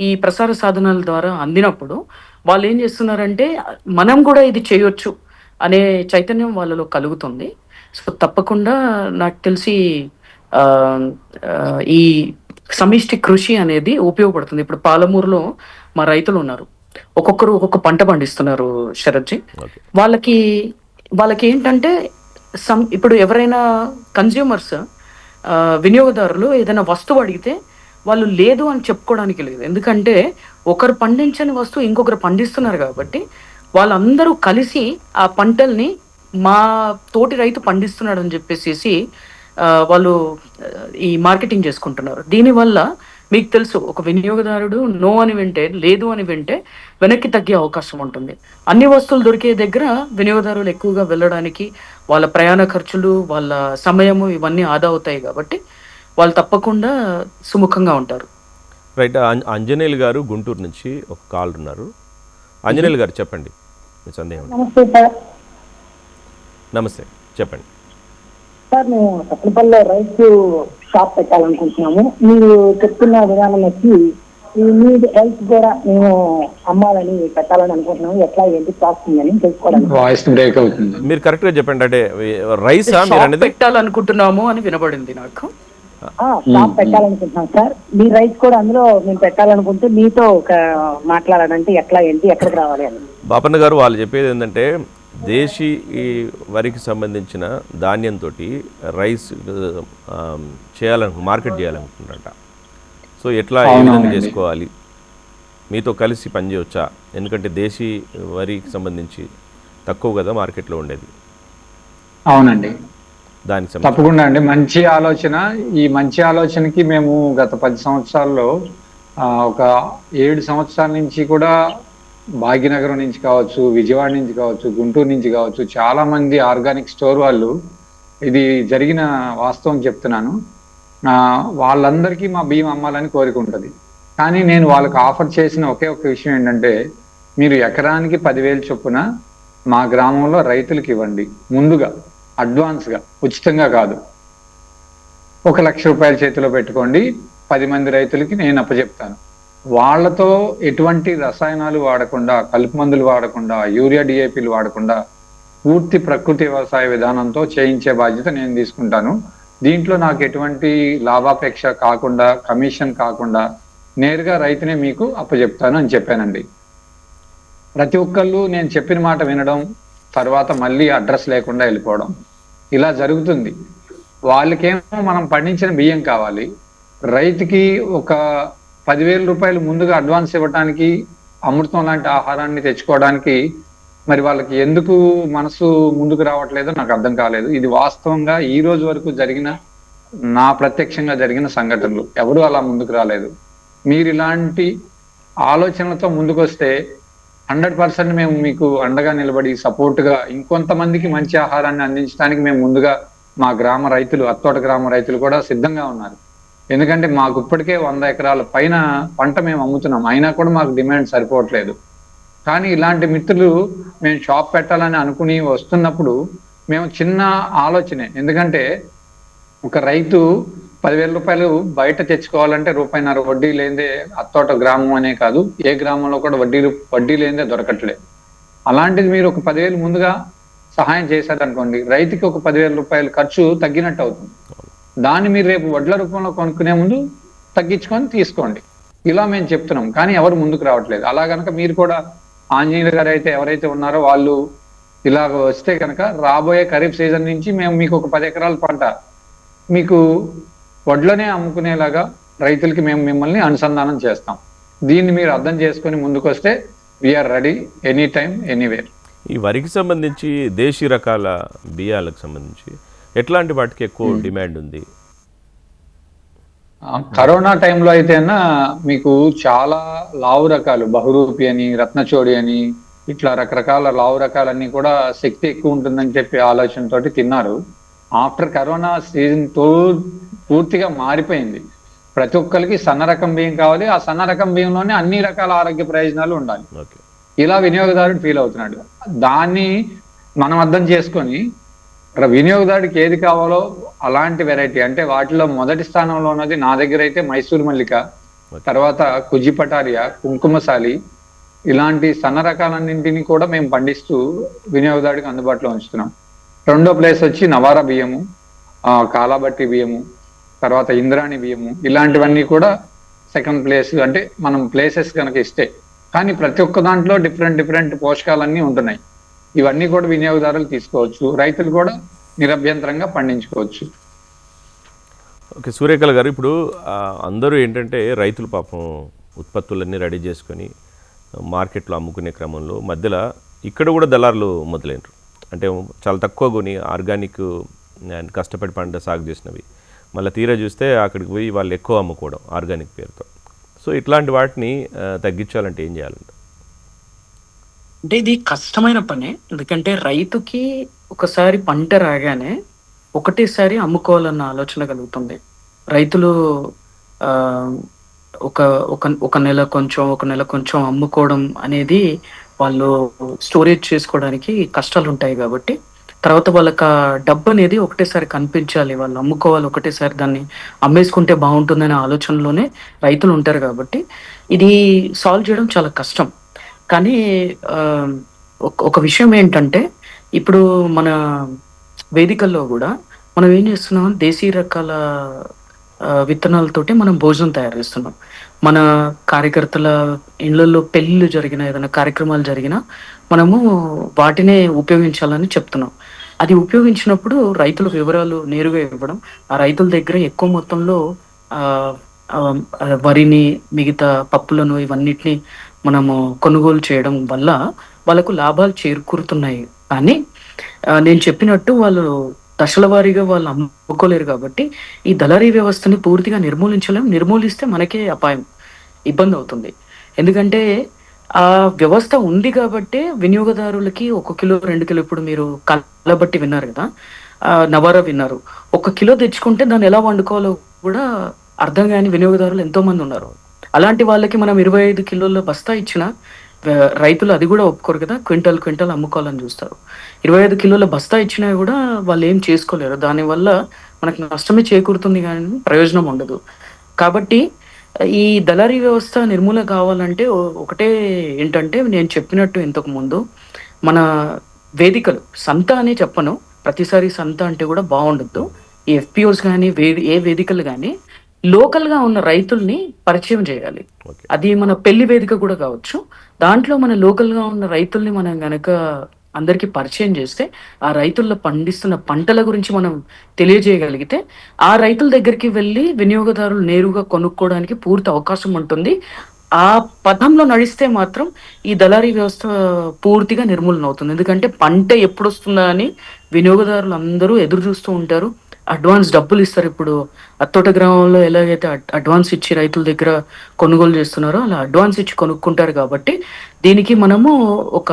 ఈ ప్రసార సాధనాల ద్వారా అందినప్పుడు వాళ్ళు ఏం చేస్తున్నారంటే మనం కూడా ఇది చేయొచ్చు అనే చైతన్యం వాళ్ళలో కలుగుతుంది. సో తప్పకుండా నాకు తెలిసి ఈ సమిష్టి కృషి అనేది ఉపయోగపడుతుంది. ఇప్పుడు పాలమూరులో మా రైతులు ఉన్నారు, ఒక్కొక్కరు ఒక్కొక్క పంట పండిస్తున్నారు శరత్జీ. వాళ్ళకి ఏంటంటే ఇప్పుడు ఎవరైనా కన్జ్యూమర్స్ వినియోగదారులు ఏదైనా వస్తువు అడిగితే వాళ్ళు లేదు అని చెప్పుకోవడానికి లేదు. ఎందుకంటే ఒకరు పండించని వస్తువు ఇంకొకరు పండిస్తున్నారు కాబట్టి వాళ్ళందరూ కలిసి ఆ పంటల్ని మా తోటి రైతు పండిస్తున్నాడు అని చెప్పేసి వాళ్ళు ఈ మార్కెటింగ్ చేసుకుంటున్నారు. దీనివల్ల మీకు తెలుసు, ఒక వినియోగదారుడు నో అని వింటే, లేదు అని వింటే వెనక్కి తగ్గే అవకాశం ఉంటుంది. అన్ని వస్తువులు దొరికే దగ్గర వినియోగదారులు ఎక్కువగా వెళ్ళడానికి వాళ్ళ ప్రయాణ ఖర్చులు, వాళ్ళ సమయము ఇవన్నీ ఆదా అవుతాయి. కాబట్టి వాళ్ళు తప్పకుండా సుముఖంగా ఉంటారు. రైట్. అంజనేయులు గారు గుంటూరు నుంచి ఒక కాల్ ఉన్నారు. అంజనేయులు గారు చెప్పండి మీ సందేహం. నమస్తే సార్. నమస్తే, చెప్పండి సార్, మేము సత్తుపల్లిలో రైతు షాప్ పెట్టాలనుకుంటున్నాము. మీరు చెప్తున్న విధానం వచ్చి ఈ నీడ్ హెల్త్ కూడా మేము అమ్మాలని పెట్టాలని అనుకుంటున్నాము. ఎట్లా ఏంటి ప్రాసెసింగ్ అని తెలుసుకోవడానికి. వాయిస్ బ్రేక్ అవుతుంది, మీరు కరెక్ట్ గా చెప్పండి. అంటే రైస్ పెట్టాలనుకుంటున్నాము అని వినబడింది నాకు. షాప్ పెట్టాలనుకుంటున్నాం సార్. మీ రైస్ కూడా అందులో మేము పెట్టాలనుకుంటే మీతో ఒక మాట్లాడాలంటే ఎట్లా ఏంటి, ఎక్కడికి రావాలి అని. బాపన్న గారు వాళ్ళు చెప్పేది ఏంటంటే దేశీ ఈ వరికి సంబంధించిన ధాన్యంతో రైస్ మార్కెట్ చేయాలనుకుంటారట. సో ఎట్లా ఏ విధంగా చేసుకోవాలి, మీతో కలిసి పనిచేయవచ్చా? ఎందుకంటే దేశీ వరికి సంబంధించి తక్కువ కదా మార్కెట్లో ఉండేది. అవునండి, దానికి తప్పకుండా అండి. మంచి ఆలోచన. ఈ మంచి ఆలోచనకి మేము గత 10 సంవత్సరాల్లో ఒక 7 సంవత్సరాల నుంచి కూడా భాగ్యనగరం నుంచి కావచ్చు, విజయవాడ నుంచి కావచ్చు, గుంటూరు నుంచి కావచ్చు, చాలా మంది ఆర్గానిక్ స్టోర్ వాళ్ళు, ఇది జరిగిన వాస్తవం చెప్తున్నాను, వాళ్ళందరికీ మా బియ్యం అమ్మాలని కోరిక ఉంటుంది. కానీ నేను వాళ్ళకి ఆఫర్ చేసిన ఒకే ఒక విషయం ఏంటంటే, మీరు ఎకరానికి 10,000 చొప్పున మా గ్రామంలో రైతులకు ఇవ్వండి. ముందుగా అడ్వాన్స్గా, ఉచితంగా కాదు. 1,00,000 రూపాయల చేతిలో పెట్టుకోండి. 10 మంది రైతులకి నేను అప్పచెప్తాను. వాళ్లతో ఎటువంటి రసాయనాలు వాడకుండా, కలుపు మందులు వాడకుండా, యూరియా డిఏపీలు వాడకుండా పూర్తి ప్రకృతి వ్యవసాయ విధానంతో చేయించే బాధ్యత నేను తీసుకుంటాను. దీంట్లో నాకు ఎటువంటి లాభాపేక్ష కాకుండా, కమిషన్ కాకుండా నేరుగా రైతునే మీకు అప్పచెప్తాను అని చెప్పానండి. ప్రతి ఒక్కళ్ళు నేను చెప్పిన మాట వినడం, తర్వాత మళ్ళీ అడ్రస్ లేకుండా వెళ్ళిపోవడం ఇలా జరుగుతుంది. వాళ్ళకేమో మనం పండించిన బియ్యం కావాలి, రైతుకి ఒక 10,000 రూపాయలు ముందుగా అడ్వాన్స్ ఇవ్వడానికి, అమృతం లాంటి ఆహారాన్ని తెచ్చుకోవడానికి మరి వాళ్ళకి ఎందుకు మనసు ముందుకు రావట్లేదో నాకు అర్థం కాలేదు. ఇది వాస్తవంగా ఈ రోజు వరకు జరిగిన, నా ప్రత్యక్షంగా జరిగిన సంఘటనలు. ఎవరు అలా ముందుకు రాలేదు. మీరు ఇలాంటి ఆలోచనలతో ముందుకు వస్తే 100% మేము మీకు అండగా నిలబడి సపోర్ట్గా ఇంకొంతమందికి మంచి ఆహారాన్ని అందించడానికి మేము ముందుగా మా గ్రామ రైతులు, అత్తోట గ్రామ రైతులు కూడా సిద్ధంగా ఉన్నారు. ఎందుకంటే మాకు ఇప్పటికే 100 ఎకరాల పైన పంట మేము అమ్ముతున్నాం, అయినా కూడా మాకు డిమాండ్ సరిపోవట్లేదు. కానీ ఇలాంటి మిత్రులు మేము షాప్ పెట్టాలని అనుకుని వస్తున్నప్పుడు మేము చిన్న ఆలోచనే, ఎందుకంటే ఒక రైతు 10,000 రూపాయలు బయట తెచ్చుకోవాలంటే రూపాయిన్నర వడ్డీ లేదే అత్తోట గ్రామం అనే కాదు, ఏ గ్రామంలో కూడా వడ్డీ లేదే దొరకట్లేదు. అలాంటిది మీరు ఒక 10,000 ముందుగా సహాయం చేశారనుకోండి, రైతుకి ఒక 10,000 రూపాయలు ఖర్చు తగ్గినట్టు అవుతుంది. దాన్ని మీరు రేపు వడ్ల రూపంలో కొనుక్కునే ముందు తగ్గించుకొని తీసుకోండి. ఇలా మేము చెప్తున్నాం, కానీ ఎవరు ముందుకు రావట్లేదు. అలా కనుక మీరు కూడా ఆంజనేయులు గారు అయితే ఎవరైతే ఉన్నారో వాళ్ళు ఇలా వస్తే కనుక రాబోయే ఖరీఫ్ సీజన్ నుంచి మేము మీకు ఒక 10 ఎకరాల పంట మీకు వడ్లనే అమ్ముకునేలాగా రైతులకి మేము మిమ్మల్ని అనుసంధానం చేస్తాం. దీన్ని మీరు అర్థం చేసుకొని ముందుకు వస్తే we're ready any time anywhere. ఈ వరికి సంబంధించి దేశీ రకాల బియ్యాలకు సంబంధించి ఎట్లాంటి వాటికి ఎక్కువ డిమాండ్ ఉంది? కరోనా టైంలో అయితేనా మీకు చాలా లావు రకాలు, బహురూపి అని, రత్నచోడి అని, ఇట్లా రకరకాల లావు రకాలన్నీ కూడా శక్తి ఎక్కువ ఉంటుందని చెప్పి ఆలోచనతోటి తిన్నారు. ఆఫ్టర్ కరోనా సీజన్ పూర్తిగా మారిపోయింది. ప్రతి ఒక్కరికి సన్న రకం బియ్యం కావాలి, ఆ సన్న రకం బియ్యంలోనే అన్ని రకాల ఆరోగ్య ప్రయోజనాలు ఉండాలి. ఇలా వినియోగదారుడు ఫీల్ అవుతున్నాడు. దాన్ని మనం అర్థం చేసుకొని వినియోగదారుడికి ఏది కావాలో అలాంటి వెరైటీ, అంటే వాటిలో మొదటి స్థానంలో ఉన్నది నా దగ్గర అయితే మైసూర్ మల్లిక, తర్వాత కుజి పటారియా, కుంకుమసాలి, ఇలాంటి సన్న రకాలన్నింటినీ కూడా మేము పండిస్తూ వినియోగదారుడికి అందుబాటులో ఉంచుతున్నాం. రెండో ప్లేస్ వచ్చి నవారా బియ్యము, కాలాబట్టి బియ్యము, తర్వాత ఇంద్రాణి బియ్యము, ఇలాంటివన్నీ కూడా సెకండ్ ప్లేస్. అంటే మనం ప్లేసెస్ కనుక ఇస్తే, కానీ ప్రతి ఒక్క దాంట్లో డిఫరెంట్ పోషకాలన్నీ ఉంటున్నాయి. ఇవన్నీ కూడా వినియోగదారులు తీసుకోవచ్చు, రైతులు కూడా నిరభ్యంతరంగా పండించుకోవచ్చు. ఓకే సూర్యకళ గారు, ఇప్పుడు అందరూ ఏంటంటే రైతులు పాపం ఉత్పత్తులన్నీ రెడీ చేసుకొని మార్కెట్లో అమ్ముకునే క్రమంలో మధ్యలో ఇక్కడ కూడా దళారులు మొదలైనరు. అంటే చాలా తక్కువ కొని ఆర్గానిక్ కష్టపడి పంట సాగు చేసినవి మళ్ళీ తీరా చూస్తే అక్కడికి పోయి వాళ్ళు ఎక్కువ అమ్ముకోవడం ఆర్గానిక్ పేరుతో. సో ఇట్లాంటి వాటిని తగ్గించాలంటే ఏం చేయాలంట? అంటే ఇది కష్టమైన పనే. ఎందుకంటే రైతుకి ఒకసారి పంట రాగానే ఒకటేసారి అమ్ముకోవాలన్న ఆలోచన కలుగుతుంది. రైతులు ఆ, ఒక ఒక ఒక నెల కొంచెం అమ్ముకోవడం అనేది, వాళ్ళు స్టోరేజ్ చేసుకోవడానికి కష్టాలు ఉంటాయి కాబట్టి, తర్వాత వాళ్ళకి ఆ డబ్బు అనేది ఒకటేసారి కనిపించాలి, వాళ్ళు అమ్ముకోవాలి, ఒకటేసారి దాన్ని అమ్మేసుకుంటే బాగుంటుందనే ఆలోచనలోనే రైతులు ఉంటారు. కాబట్టి ఇది సాల్వ్ చేయడం చాలా కష్టం. కానీ ఒక విషయం ఏంటంటే, ఇప్పుడు మన వేదికల్లో కూడా మనం ఏం చేస్తున్నాం, దేశీ రకాల విత్తనాలతోటి మనం భోజనం తయారు చేస్తున్నాం. మన కార్యకర్తల ఇళ్లలో పెళ్ళిళ్ళు జరిగిన, ఏదైనా కార్యక్రమాలు జరిగినా మనము వాటినే ఉపయోగించాలని చెప్తున్నాం. అది ఉపయోగించినప్పుడు రైతుల వివరాలు నేరుగా ఇవ్వడం, ఆ రైతుల దగ్గర ఎక్కువ మొత్తంలో ఆ ఆ, వరిని, మిగతా పప్పులను, ఇవన్నిటిని మనము కొనుగోలు చేయడం వల్ల వాళ్ళకు లాభాలు చేకూరుతున్నాయి. కానీ నేను చెప్పినట్టు వాళ్ళు దశల వారీగా వాళ్ళు అమ్ముకోలేరు. కాబట్టి ఈ దళారీ వ్యవస్థని పూర్తిగా నిర్మూలిస్తే మనకే అపాయం, ఇబ్బంది అవుతుంది. ఎందుకంటే ఆ వ్యవస్థ ఉంది కాబట్టి వినియోగదారులకి 1 కిలో 2 కిలో, ఇప్పుడు మీరు కాలబట్టి విన్నారు కదా, నవారా విన్నారు, 1 కిలో తెచ్చుకుంటే దాన్ని ఎలా వండుకోవాలో కూడా అర్థం కాని వినియోగదారులు ఎంతో మంది ఉన్నారు. అలాంటి వాళ్ళకి మనం 25 కిలోల బస్తా ఇచ్చిన రైతులు అది కూడా ఒప్పుకోరు కదా, క్వింటల్ అమ్ముకోవాలని చూస్తారు. 25 కిలోల బస్తా ఇచ్చినా కూడా వాళ్ళు ఏం చేసుకోలేరు. దానివల్ల మనకు నష్టమే చేకూరుతుంది కానీ ప్రయోజనం ఉండదు. కాబట్టి ఈ దళారీ వ్యవస్థ నిర్మూలన కావాలంటే ఒకటే ఏంటంటే, నేను చెప్పినట్టు ఇంతకు ముందు మన వేదికలు, సంత అని చెప్పను, ప్రతిసారి సంత అంటే కూడా బాగుండద్దు. ఈ ఎఫ్పిఓస్ కానీ ఏ వేదికలు కానీ లోకల్గా ఉన్న రైతుల్ని పరిచయం చేయాలి. అది మన పెళ్లి వేదిక కూడా కావచ్చు. దాంట్లో మన లోకల్గా ఉన్న రైతుల్ని మనం గనక అందరికీ పరిచయం చేస్తే, ఆ రైతుల్లో పండిస్తున్న పంటల గురించి మనం తెలియజేయగలిగితే, ఆ రైతుల దగ్గరికి వెళ్ళి వినియోగదారులు నేరుగా కొనుక్కోవడానికి పూర్తి అవకాశం ఉంటుంది. ఆ పథంలో నడిస్తే మాత్రం ఈ దళారీ వ్యవస్థ పూర్తిగా నిర్మూలన అవుతుంది. ఎందుకంటే పంట ఎప్పుడొస్తుందా అని వినియోగదారులు అందరూ ఎదురు చూస్తూ ఉంటారు. అడ్వాన్స్ డబ్బులు ఇస్తారు. ఇప్పుడు అత్తోట గ్రామంలో ఎలాగైతే అడ్వాన్స్ ఇచ్చి రైతుల దగ్గర కొనుగోలు చేస్తున్నారో అలా అడ్వాన్స్ ఇచ్చి కొనుక్కుంటారు. కాబట్టి దీనికి మనము ఒక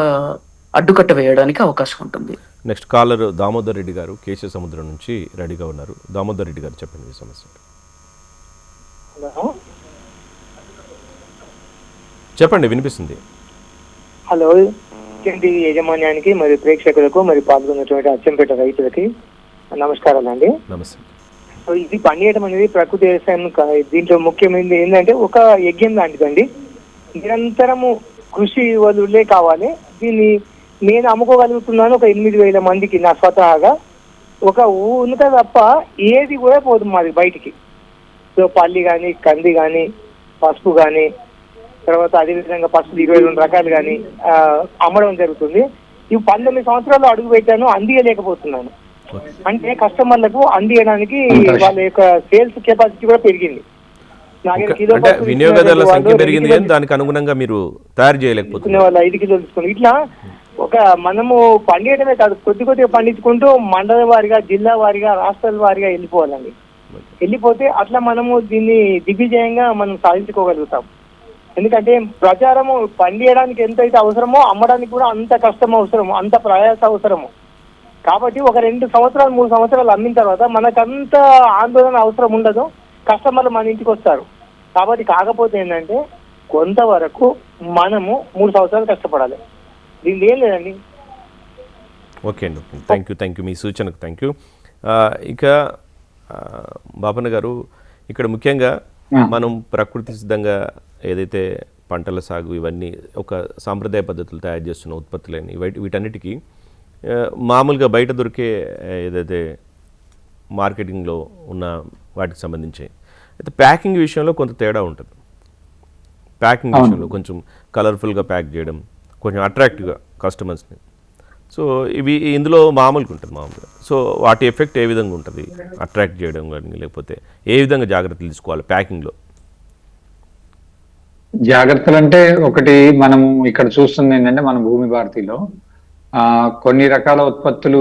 అడ్డుకట్ట వేయడానికి అవకాశం ఉంటుంది. నెక్స్ట్ కాలర్ దామోదర్ రెడ్డి గారు కేశవ సముద్రం నుంచి రెడీగా ఉన్నారు. దామోదర్ రెడ్డి గారు చెప్పండి మీ సమస్య. చెప్పండి, వినిపిస్తుంది. హలో, టీవీ యాజమాన్యానికి మరియు ప్రేక్షకులకు మరి పాల్గొన్నటువంటి అచ్చంపేట రైతులకి నమస్కారాలండి. నమస్తే. సో ఇది పండియడం అనేది ప్రకృతి వ్యవసాయం దీంట్లో ముఖ్యమైనది ఏంటంటే ఒక యజ్ఞం లాంటిదండి. నిరంతరము కృషి వదులే కావాలి. దీన్ని నేను అమ్ముకోగలుగుతున్నాను ఒక 8,000 మందికి నా స్వతహాగా. ఒక ఊనుక తప్ప ఏది కూడా పోదు మాది బయటికి. సో పల్లి కానీ, కంది కానీ, పసుపు కానీ, తర్వాత అదేవిధంగా పసుపు 22 రకాలు కానీ అమ్మడం జరుగుతుంది. ఇవి 19 సంవత్సరాలు అడుగు పెట్టాను, అందియలేకపోతున్నాను. అంటే కస్టమర్లకు అందియడానికి వాళ్ళ యొక్క సేల్స్ కెపాసిటీ కూడా పెరిగింది. అంటే వినియోగదారుల సంఖ్య పెరిగింది కానీ దానికి అనుగుణంగా మీరు తయారు చేయలేకపోతున్నారు. వాళ్ళు 5 కిలోలు తీసుకుని ఇట్లా ఒక మనము పండియడమే కాదు, కొద్దిగా పండించుకుంటూ మండల వారిగా, జిల్లా వారిగా, రాష్ట్రాల వారిగా వెళ్ళిపోవాలండి. వెళ్ళిపోతే అట్లా మనము దీన్ని దిగ్విజయంగా మనం సాధించుకోగలుగుతాం. ఎందుకంటే ప్రచారము పండియడానికి ఎంతైతే అవసరమో అమ్మడానికి కూడా అంత కష్టం అవసరము, అంత ప్రయాస అవసరము. కాబట్టి ఒక 2 సంవత్సరాలు 3 సంవత్సరాలు అమ్మిన తర్వాత మనకంత ఆందోళన అవసరం ఉండదు. కస్టమర్లు మన ఇంటికి వస్తారు. కాబట్టి కాకపోతే ఏంటంటే కొంతవరకు మనము 3 సంవత్సరాలు కష్టపడాలి. దీనికి ఏం లేదండి. ఓకే అండి, థ్యాంక్ యూ మీ సూచనకు థ్యాంక్ యూ. ఇక బాపన్న గారు, ఇక్కడ ముఖ్యంగా మనం ప్రకృతి సిద్ధంగా ఏదైతే పంటల సాగు ఇవన్నీ ఒక సాంప్రదాయ పద్ధతులు తయారు చేస్తున్న ఉత్పత్తులని వీటన్నిటికీ మామూలుగా బయట దొరికే ఏదైతే మార్కెటింగ్లో ఉన్న వాటికి సంబంధించి అయితే ప్యాకింగ్ విషయంలో కొంత తేడా ఉంటుంది. ప్యాకింగ్ విషయంలో కొంచెం కలర్ఫుల్గా ప్యాక్ చేయడం, కొంచెం అట్రాక్టివ్గా కస్టమర్స్ని. సో ఇవి ఇందులో మామూలుగా ఉంటుంది మామూలుగా. సో వాటి ఎఫెక్ట్ ఏ విధంగా ఉంటుంది అట్రాక్ట్ చేయడం కానీ, లేకపోతే ఏ విధంగా జాగ్రత్తలు తీసుకోవాలి ప్యాకింగ్లో? జాగ్రత్తలు అంటే ఒకటి మనము ఇక్కడ చూస్తుంది ఏంటంటే మన భూమి భారతిలో కొన్ని రకాల ఉత్పత్తులు,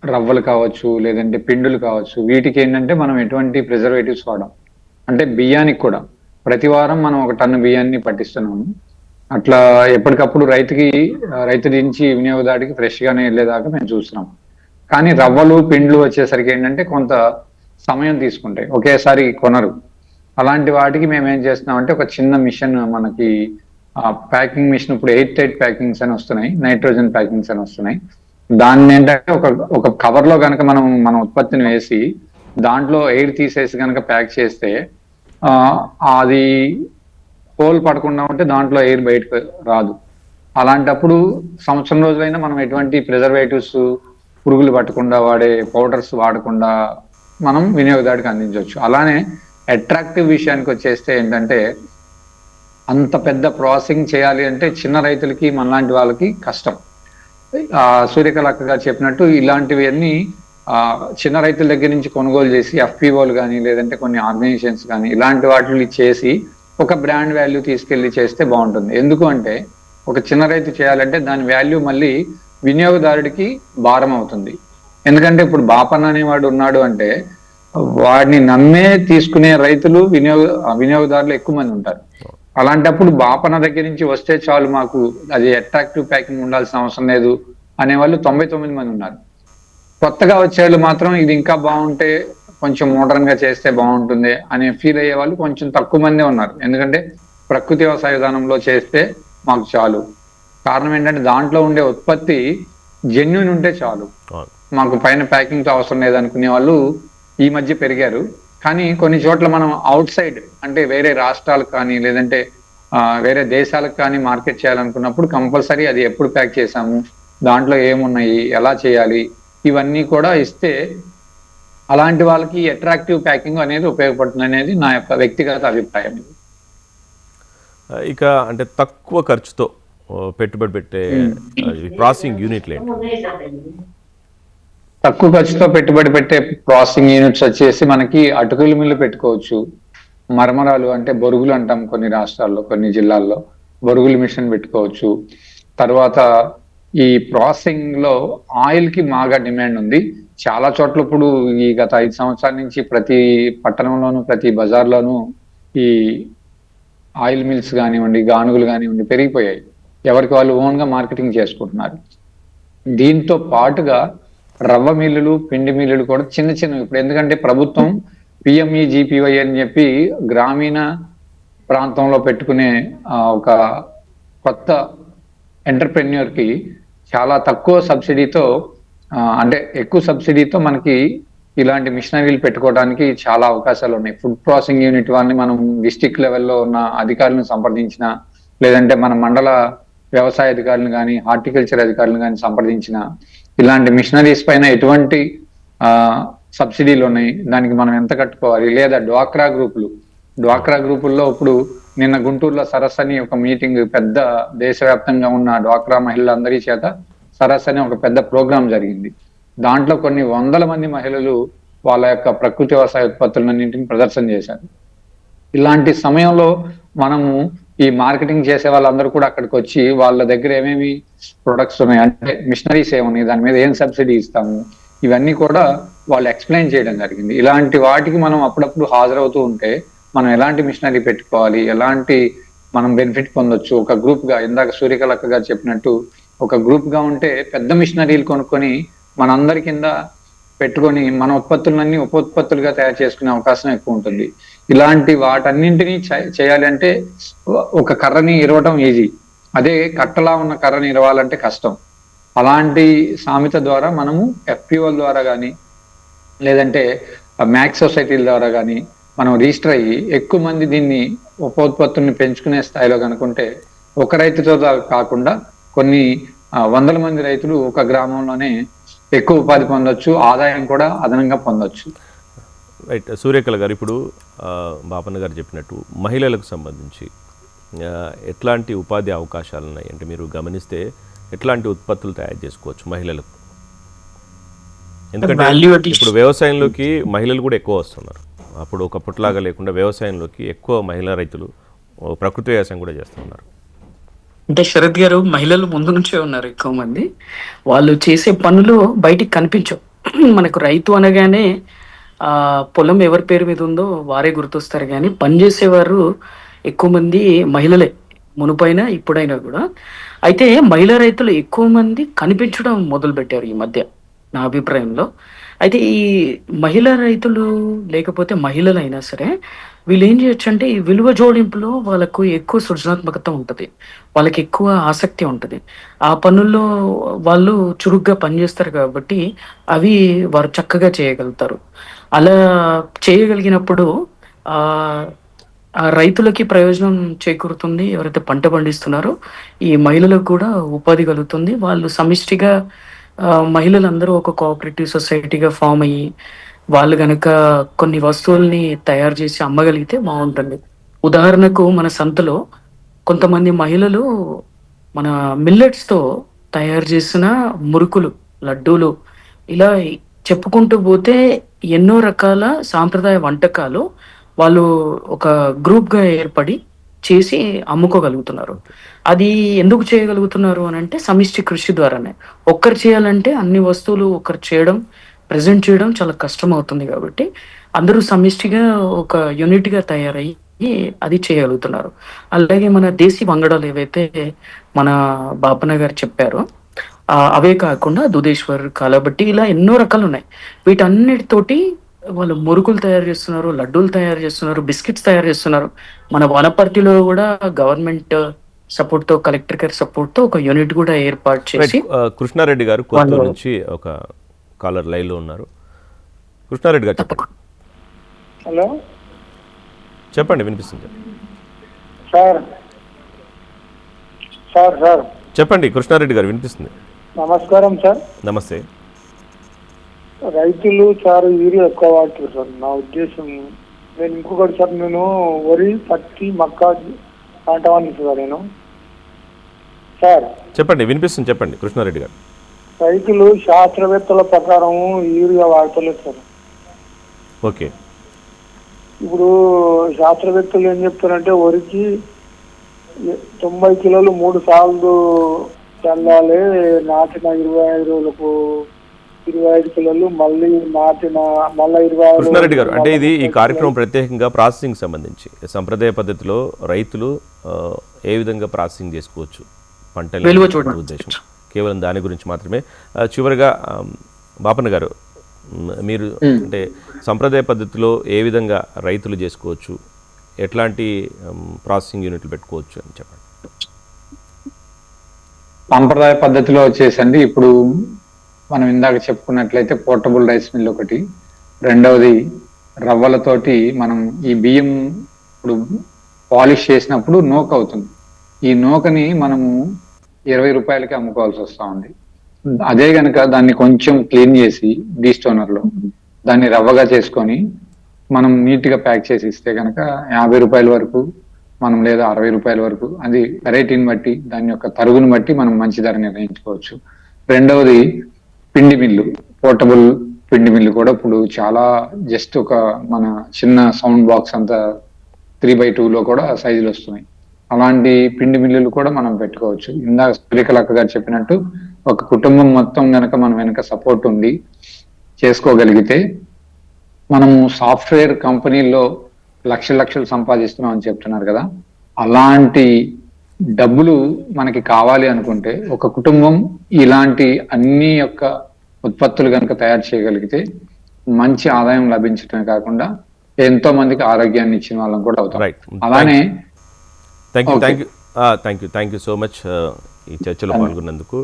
రవ్వలు కావచ్చు, లేదంటే పిండులు కావచ్చు, వీటికి ఏంటంటే మనం ఎటువంటి ప్రిజర్వేటివ్స్ వాడం. అంటే బియ్యానికి కూడా ప్రతి వారం మనం 1 టన్ను బియ్యాన్ని పట్టిస్తున్నాము. అట్లా ఎప్పటికప్పుడు రైతు నుంచి వినియోగదారుడికి ఫ్రెష్ గానే వెళ్ళేదాకా మేము చూస్తున్నాం. కానీ రవ్వలు, పిండ్లు వచ్చేసరికి ఏంటంటే కొంత సమయం తీసుకుంటాయి, ఒకేసారి కొనరు. అలాంటి వాటికి మేము ఏం చేస్తున్నామంటే ఒక చిన్న మిషన్, మనకి ప్యాకింగ్ మిషన్ ఇప్పుడు 8 ప్యాకింగ్స్ అని వస్తున్నాయి, నైట్రోజన్ ప్యాకింగ్స్ అని వస్తున్నాయి. దాన్ని ఏంటంటే ఒక కవర్ లో కనుక మన ఉత్పత్తిని వేసి దాంట్లో ఎయిర్ తీసేసి కనుక ప్యాక్ చేస్తే అది హోల్ పడకుండా ఉంటే దాంట్లో ఎయిర్ బయటకు రాదు. అలాంటప్పుడు సంవత్సరం రోజులైనా మనం ఎటువంటి ప్రిజర్వేటివ్స్, పురుగులు పట్టకుండా వాడే పౌడర్స్ వాడకుండా మనం వినియోగదారుడికి అందించవచ్చు. అలానే అట్రాక్టివ్ విషయానికి వచ్చేస్తే ఏంటంటే అంత పెద్ద ప్రాసెసింగ్ చేయాలి అంటే చిన్న రైతులకి, మనలాంటి వాళ్ళకి కష్టం. సూర్యకళ అక్క గారు చెప్పినట్టు ఇలాంటివి అన్ని చిన్న రైతుల దగ్గర నుంచి కొనుగోలు చేసి ఎఫ్పిఓలు కానీ, లేదంటే కొన్ని ఆర్గనైజేషన్స్ కానీ ఇలాంటి వాటిని చేసి ఒక బ్రాండ్ వాల్యూ తీసుకెళ్లి చేస్తే బాగుంటుంది. ఎందుకు అంటే ఒక చిన్న రైతు చేయాలంటే దాని వాల్యూ మళ్ళీ వినియోగదారుడికి భారం అవుతుంది. ఎందుకంటే ఇప్పుడు బాపన్న అనేవాడు ఉన్నాడు అంటే వాడిని నమ్మే తీసుకునే రైతులు, వినియోగదారులు ఎక్కువ మంది ఉంటారు. అలాంటప్పుడు బాపన్న దగ్గర నుంచి వస్తే చాలు, మాకు అది అట్రాక్టివ్ ప్యాకింగ్ ఉండాల్సిన అవసరం లేదు అనేవాళ్ళు 99 మంది ఉన్నారు. కొత్తగా వచ్చేవాళ్ళు మాత్రం ఇది ఇంకా బాగుంటే, కొంచెం మోడర్న్ గా చేస్తే బాగుంటుంది అనే ఫీల్ అయ్యే వాళ్ళు కొంచెం తక్కువ మందే ఉన్నారు. ఎందుకంటే ప్రకృతి వ్యవసాయ విధానంలో చేస్తే మాకు చాలు. కారణం ఏంటంటే దాంట్లో ఉండే ఉత్పత్తి జెన్యూన్ ఉంటే చాలు, మాకు పైన ప్యాకింగ్ తో అవసరం లేదనుకునే వాళ్ళు ఈ మధ్య పెరిగారు. కానీ కొన్ని చోట్ల మనం అవుట్ సైడ్ అంటే వేరే రాష్ట్రాలకు కానీ, లేదంటే వేరే దేశాలకు కానీ మార్కెట్ చేయాలనుకున్నప్పుడు కంపల్సరీ అది ఎప్పుడు ప్యాక్ చేసాము, దాంట్లో ఏమున్నాయి, ఎలా చేయాలి, ఇవన్నీ కూడా ఇస్తే అలాంటి వాళ్ళకి అట్రాక్టివ్ ప్యాకింగ్ అనేది ఉపయోగపడుతుంది అనేది నా యొక్క వ్యక్తిగత అభిప్రాయం. ఇక అంటే తక్కువ ఖర్చుతో పెట్టుబడి పెట్టే ప్రాసెసింగ్ యూనిట్లు ఏంటి? తక్కువ ఖర్చుతో పెట్టుబడి పెట్టే ప్రాసెసింగ్ యూనిట్స్ వచ్చేసి మనకి అటుకుల మిల్లు పెట్టుకోవచ్చు. మరమరాలు అంటే బొరుగులు అంటాం కొన్ని రాష్ట్రాల్లో, కొన్ని జిల్లాల్లో బొరుగుల మిషన్ పెట్టుకోవచ్చు. తర్వాత ఈ ప్రాసెసింగ్ లో ఆయిల్ కి బాగా డిమాండ్ ఉంది. చాలా చోట్ల ఇప్పుడు ఈ గత 5 సంవత్సరాల నుంచి ప్రతి పట్టణంలోను ప్రతి బజార్లోను ఈ ఆయిల్ మిల్స్ కానివ్వండి, గానుగులు కానివ్వండి పెరిగిపోయాయి. ఎవరికి వాళ్ళు ఓన్ గా మార్కెటింగ్ చేసుకుంటున్నారు. దీంతో పాటుగా రవ్వ మిల్లులు, పిండి మిల్లులు కూడా చిన్న చిన్నవి ఇప్పుడు, ఎందుకంటే ప్రభుత్వం పిఎంఈ జీపీవై అని చెప్పి గ్రామీణ ప్రాంతంలో పెట్టుకునే ఒక కొత్త ఎంటర్ప్రెన్యూర్ కి చాలా తక్కువ సబ్సిడీతో అంటే ఎక్కువ సబ్సిడీతో మనకి ఇలాంటి మిషనరీలు పెట్టుకోవడానికి చాలా అవకాశాలు ఉన్నాయి. ఫుడ్ ప్రాసెసింగ్ యూనిట్ వాళ్ళని మనం డిస్టిక్ లెవెల్లో ఉన్న అధికారులను సంప్రదించిన, లేదంటే మన మండల వ్యవసాయ అధికారులను కానీ, హార్టికల్చర్ అధికారులను కానీ సంప్రదించిన ఇలాంటి మిషనరీస్ పైన ఎటువంటి సబ్సిడీలు ఉన్నాయి, దానికి మనం ఎంత కట్టుకోవాలి, లేదా డ్వాక్రా గ్రూపుల్లో ఇప్పుడు నిన్న గుంటూరులో సరస్సు అని ఒక మీటింగ్, పెద్ద దేశవ్యాప్తంగా ఉన్న డ్వాక్రా మహిళలందరి చేత సరస్సు అని ఒక పెద్ద ప్రోగ్రాం జరిగింది. దాంట్లో కొన్ని వందల మంది మహిళలు వాళ్ళ యొక్క ప్రకృతి వ్యవసాయ ఉత్పత్తులన్నింటిని ప్రదర్శన చేశారు. ఇలాంటి సమయంలో మనము ఈ మార్కెటింగ్ చేసే వాళ్ళందరూ కూడా అక్కడికి వచ్చి వాళ్ళ దగ్గర ఏమేమి ప్రొడక్ట్స్ ఉన్నాయి, అంటే మిషనరీస్ ఏమున్నాయి, దాని మీద ఏం సబ్సిడీ ఇస్తాము, ఇవన్నీ కూడా వాళ్ళు ఎక్స్ప్లెయిన్ చేయడం జరిగింది. ఇలాంటి వాటికి మనం అప్పుడప్పుడు హాజరవుతూ ఉంటే మనం ఎలాంటి మిషనరీ పెట్టుకోవాలి, ఎలాంటి మనం బెనిఫిట్ పొందొచ్చు, ఒక గ్రూప్ గా, ఇందాక సూర్యకళక్క గారు చెప్పినట్టు ఒక గ్రూప్ గా ఉంటే పెద్ద మిషనరీలు కొనుక్కొని మనందరి కింద పెట్టుకొని మన ఉత్పత్తులన్నీ ఉపోత్పత్తులుగా తయారు చేసుకునే అవకాశం ఎక్కువ ఉంటుంది. ఇలాంటి వాటన్నింటినీ చేయాలి అంటే ఒక కర్రని ఇరవటం ఈజీ, అదే కట్టలా ఉన్న కర్రని ఇరవాలంటే కష్టం. అలాంటి సామెత ద్వారా మనము ఎఫ్పిఓల ద్వారా కానీ, లేదంటే మ్యాక్స్ సొసైటీల ద్వారా కానీ మనం రిజిస్టర్ అయ్యి ఎక్కువ మంది దీన్ని ఉపోత్పత్తుల్ని పెంచుకునే స్థాయిలో కనుకుంటే ఒక రైతుతో కాకుండా కొన్ని వందల మంది రైతులు ఒక గ్రామంలోనే ఎక్కువ ఉపాధి పొందొచ్చు, ఆదాయం కూడా అదనంగా పొందొచ్చు. రైట్. సూర్యకళ గారు, ఇప్పుడు బాపన్న గారు చెప్పినట్టు మహిళలకు సంబంధించి ఎట్లాంటి ఉపాధి అవకాశాలు ఉన్నాయి అంటే మీరు గమనిస్తే ఎట్లాంటి ఉత్పత్తులు తయారు చేసుకోవచ్చు మహిళలకు? ఎందుకంటే ఇప్పుడు వ్యవసాయంలోకి మహిళలు కూడా ఎక్కువ వస్తున్నారు. అప్పుడు ఒకప్పటిలాగా లేకుండా వ్యవసాయంలోకి ఎక్కువ మహిళా రైతులు ప్రకృతి వ్యవసాయం కూడా చేస్తున్నారు. అంటే శరత్ గారు, మహిళలు ముందు నుంచే ఉన్నారు ఎక్కువ మంది. వాళ్ళు చేసే పనులు బయటికి కనిపించవు. మనకు రైతు అనగానే పొలం ఎవరి పేరు మీద ఉందో వారే గుర్తొస్తారు, కానీ పనిచేసేవారు ఎక్కువ మంది మహిళలే, మునుపైనా ఇప్పుడైనా కూడా. అయితే మహిళా రైతులు ఎక్కువ మంది కనిపించడం మొదలు పెట్టారు ఈ మధ్య, నా అభిప్రాయంలో. అయితే ఈ మహిళా రైతులు లేకపోతే మహిళలైనా సరే వీళ్ళు ఏం చేయొచ్చు అంటే ఈ విలువ జోడింపులో వాళ్ళకు ఎక్కువ సృజనాత్మకత ఉంటుంది, వాళ్ళకి ఎక్కువ ఆసక్తి ఉంటుంది. ఆ పనుల్లో వాళ్ళు చురుగ్గా పనిచేస్తారు కాబట్టి అవి వారు చక్కగా చేయగలుగుతారు. అలా చేయగలిగినప్పుడు ఆ ఆ రైతులకి ప్రయోజనం చేకూరుతుంది. ఎవరైతే పంట పండిస్తున్నారో ఈ మహిళలకు కూడా ఉపాధి కలుగుతుంది. వాళ్ళు సమిష్టిగా మహిళలందరూ ఒక కోఆపరేటివ్ సొసైటీగా ఫామ్ అయ్యి వాళ్ళు గనక కొన్ని వస్తువుల్ని తయారు చేసి అమ్మగలిగితే బాగుంటుంది. ఉదాహరణకు మన సంతలో కొంతమంది మహిళలు మన మిల్లెట్స్తో తయారు చేసిన మురుకులు, లడ్డూలు, ఇలా చెప్పుకుంటూ పోతే ఎన్నో రకాల సాంప్రదాయ వంటకాలు వాళ్ళు ఒక గ్రూప్గా ఏర్పడి చేసి అమ్ముకోగలుగుతున్నారు. అది ఎందుకు చేయగలుగుతున్నారు అని అంటే సమిష్టి కృషి ద్వారానే. ఒక్కరు చేయాలంటే అన్ని వస్తువులు ఒకరు చేయడం, ప్రజెంట్ చేయడం చాలా కష్టం అవుతుంది. కాబట్టి అందరూ సమిష్టిగా ఒక యూనిట్గా తయారయ్యి అది చేయగలుగుతున్నారు. అలాగే మన దేశీ వంగడాలు ఏవైతే మన బాపన్న గారు చెప్పారో అవే కాకుండా దుధేశ్వర్, కాలబట్టి, ఇలా ఎన్నో రకాలు ఉన్నాయి. వీటన్నిటితోటి వాళ్ళు మురుకులు తయారు చేస్తున్నారు, లడ్డూలు తయారు చేస్తున్నారు, బిస్కెట్స్ తయారు చేస్తున్నారు. మన వనపర్తిలో కూడా గవర్నమెంట్ సపోర్ట్ తో, కలెక్టర్ గారి సపోర్ట్ తో ఒక యూనిట్ కూడా ఏర్పాటు చేసి. కృష్ణారెడ్డి గారు కొత్తూరు నుంచి ఒక కాలర్ లైన్ లో ఉన్నారు. కృష్ణారెడ్డి గారు చెప్పండి. హలో, చెప్పండి, వినిపిస్తుంది. సార్ సార్ సార్ చెప్పండి కృష్ణారెడ్డి గారు, వినిపిస్తుంది. నమస్కారం సార్. నమస్తే. రైతులు చాలా యూరియా ఎక్కువ వాడుతారు సార్ నా ఉద్దేశం. నేను ఇంకొకటి సార్, నేను వరి, పత్తి, మక్క పంట పండిస్తాను సార్. నేను సార్ చెప్పండి, వినిపిస్తుంది, చెప్పండి కృష్ణారెడ్డి గారు. రైతులు శాస్త్రవేత్తల ప్రకారం యూరియా వాడతలేదు సార్. ఓకే. ఇప్పుడు శాస్త్రవేత్తలు ఏం చెప్తారంటే వరికి 90 కిలోలు 3 సార్లు చల్లాలి, నాటిన 25 రోజులకు 25 కిలోలు, మళ్ళీ నాటిన మళ్ళీ 25. కృష్ణారెడ్డి గారు, అంటే ఇది ఈ కార్యక్రమం ప్రత్యేకంగా ప్రాసెసింగ్ సంబంధించి సంప్రదాయ పద్ధతిలో రైతులు ఏ విధంగా ప్రాసెసింగ్ చేసుకోవచ్చు విలువ పంటల చూడండి. ఉద్దేశం కేవలం దాని గురించి మాత్రమే. చివరిగా బాపన్న గారు, మీరు అంటే సంప్రదాయ పద్ధతిలో ఏ విధంగా రైతులు చేసుకోవచ్చు, ఎట్లాంటి ప్రాసెసింగ్ యూనిట్లు పెట్టుకోవచ్చు అని చెప్పండి. సాంప్రదాయ పద్ధతిలో వచ్చేసండి ఇప్పుడు మనం ఇందాక చెప్పుకున్నట్లయితే పోర్టబుల్ రైస్ మిల్ ఒకటి, రెండవది రవ్వలతోటి మనం ఈ బియ్యం ఇప్పుడు పాలిష్ చేసినప్పుడు నూక అవుతుంది. ఈ నూకని మనము 20 రూపాయలకి అమ్ముకోవాల్సి వస్తా ఉంది. అదే గనక దాన్ని కొంచెం క్లీన్ చేసి డీస్టోనర్ లో దాన్ని రవ్వగా చేసుకొని మనం నీట్ గా ప్యాక్ చేసి ఇస్తే కనుక 50 రూపాయల వరకు మనం, లేదా 60 రూపాయల వరకు, అది వెరైటీని బట్టి దాని యొక్క తరుగుని బట్టి మనం మంచి ధర నిర్ణయించుకోవచ్చు. రెండవది పిండి మిల్లు, పోర్టబుల్ పిండి మిల్లు కూడా ఇప్పుడు చాలా జస్ట్ ఒక మన చిన్న సౌండ్ బాక్స్ అంతా 3x2 కూడా సైజులు వస్తున్నాయి. అలాంటి పిండి మిల్లులు కూడా మనం పెట్టుకోవచ్చు. ఇందాక సూర్యకళక్క గారు చెప్పినట్టు ఒక కుటుంబం మొత్తం గనక మనం వెనక సపోర్ట్ ఉండి చేసుకోగలిగితే, మనము సాఫ్ట్వేర్ కంపెనీల్లో లక్షలు సంపాదిస్తున్నాం అని చెప్తున్నారు కదా, అలాంటి డబ్బులు మనకి కావాలి అనుకుంటే ఒక కుటుంబం ఇలాంటి అన్ని యొక్క ఉత్పత్తులు కనుక తయారు చేయగలిగితే మంచి ఆదాయం లభించడమే కాకుండా ఎంతో మందికి ఆరోగ్యాన్ని ఇచ్చిన వాళ్ళం కూడా అవుతాం. రైట్. అలానే థ్యాంక్ యూ సో మచ్ ఈ చర్చలో పాల్గొన్నందుకు.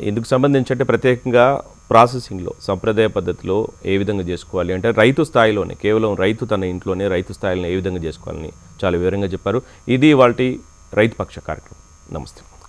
ఇందుకు సంబంధించి అంటే ప్రత్యేకంగా ప్రాసెసింగ్లో సంప్రదాయ పద్ధతిలో ఏ విధంగా చేసుకోవాలి అంటే రైతు స్థాయిలోనే, కేవలం రైతు తన ఇంట్లోనే రైతు స్థాయిలో ఏ విధంగా చేసుకోవాలని చాలా వివరంగా చెప్పారు. ఇది ఇవాల్టి రైతు పక్ష కార్యక్రమం. నమస్తే.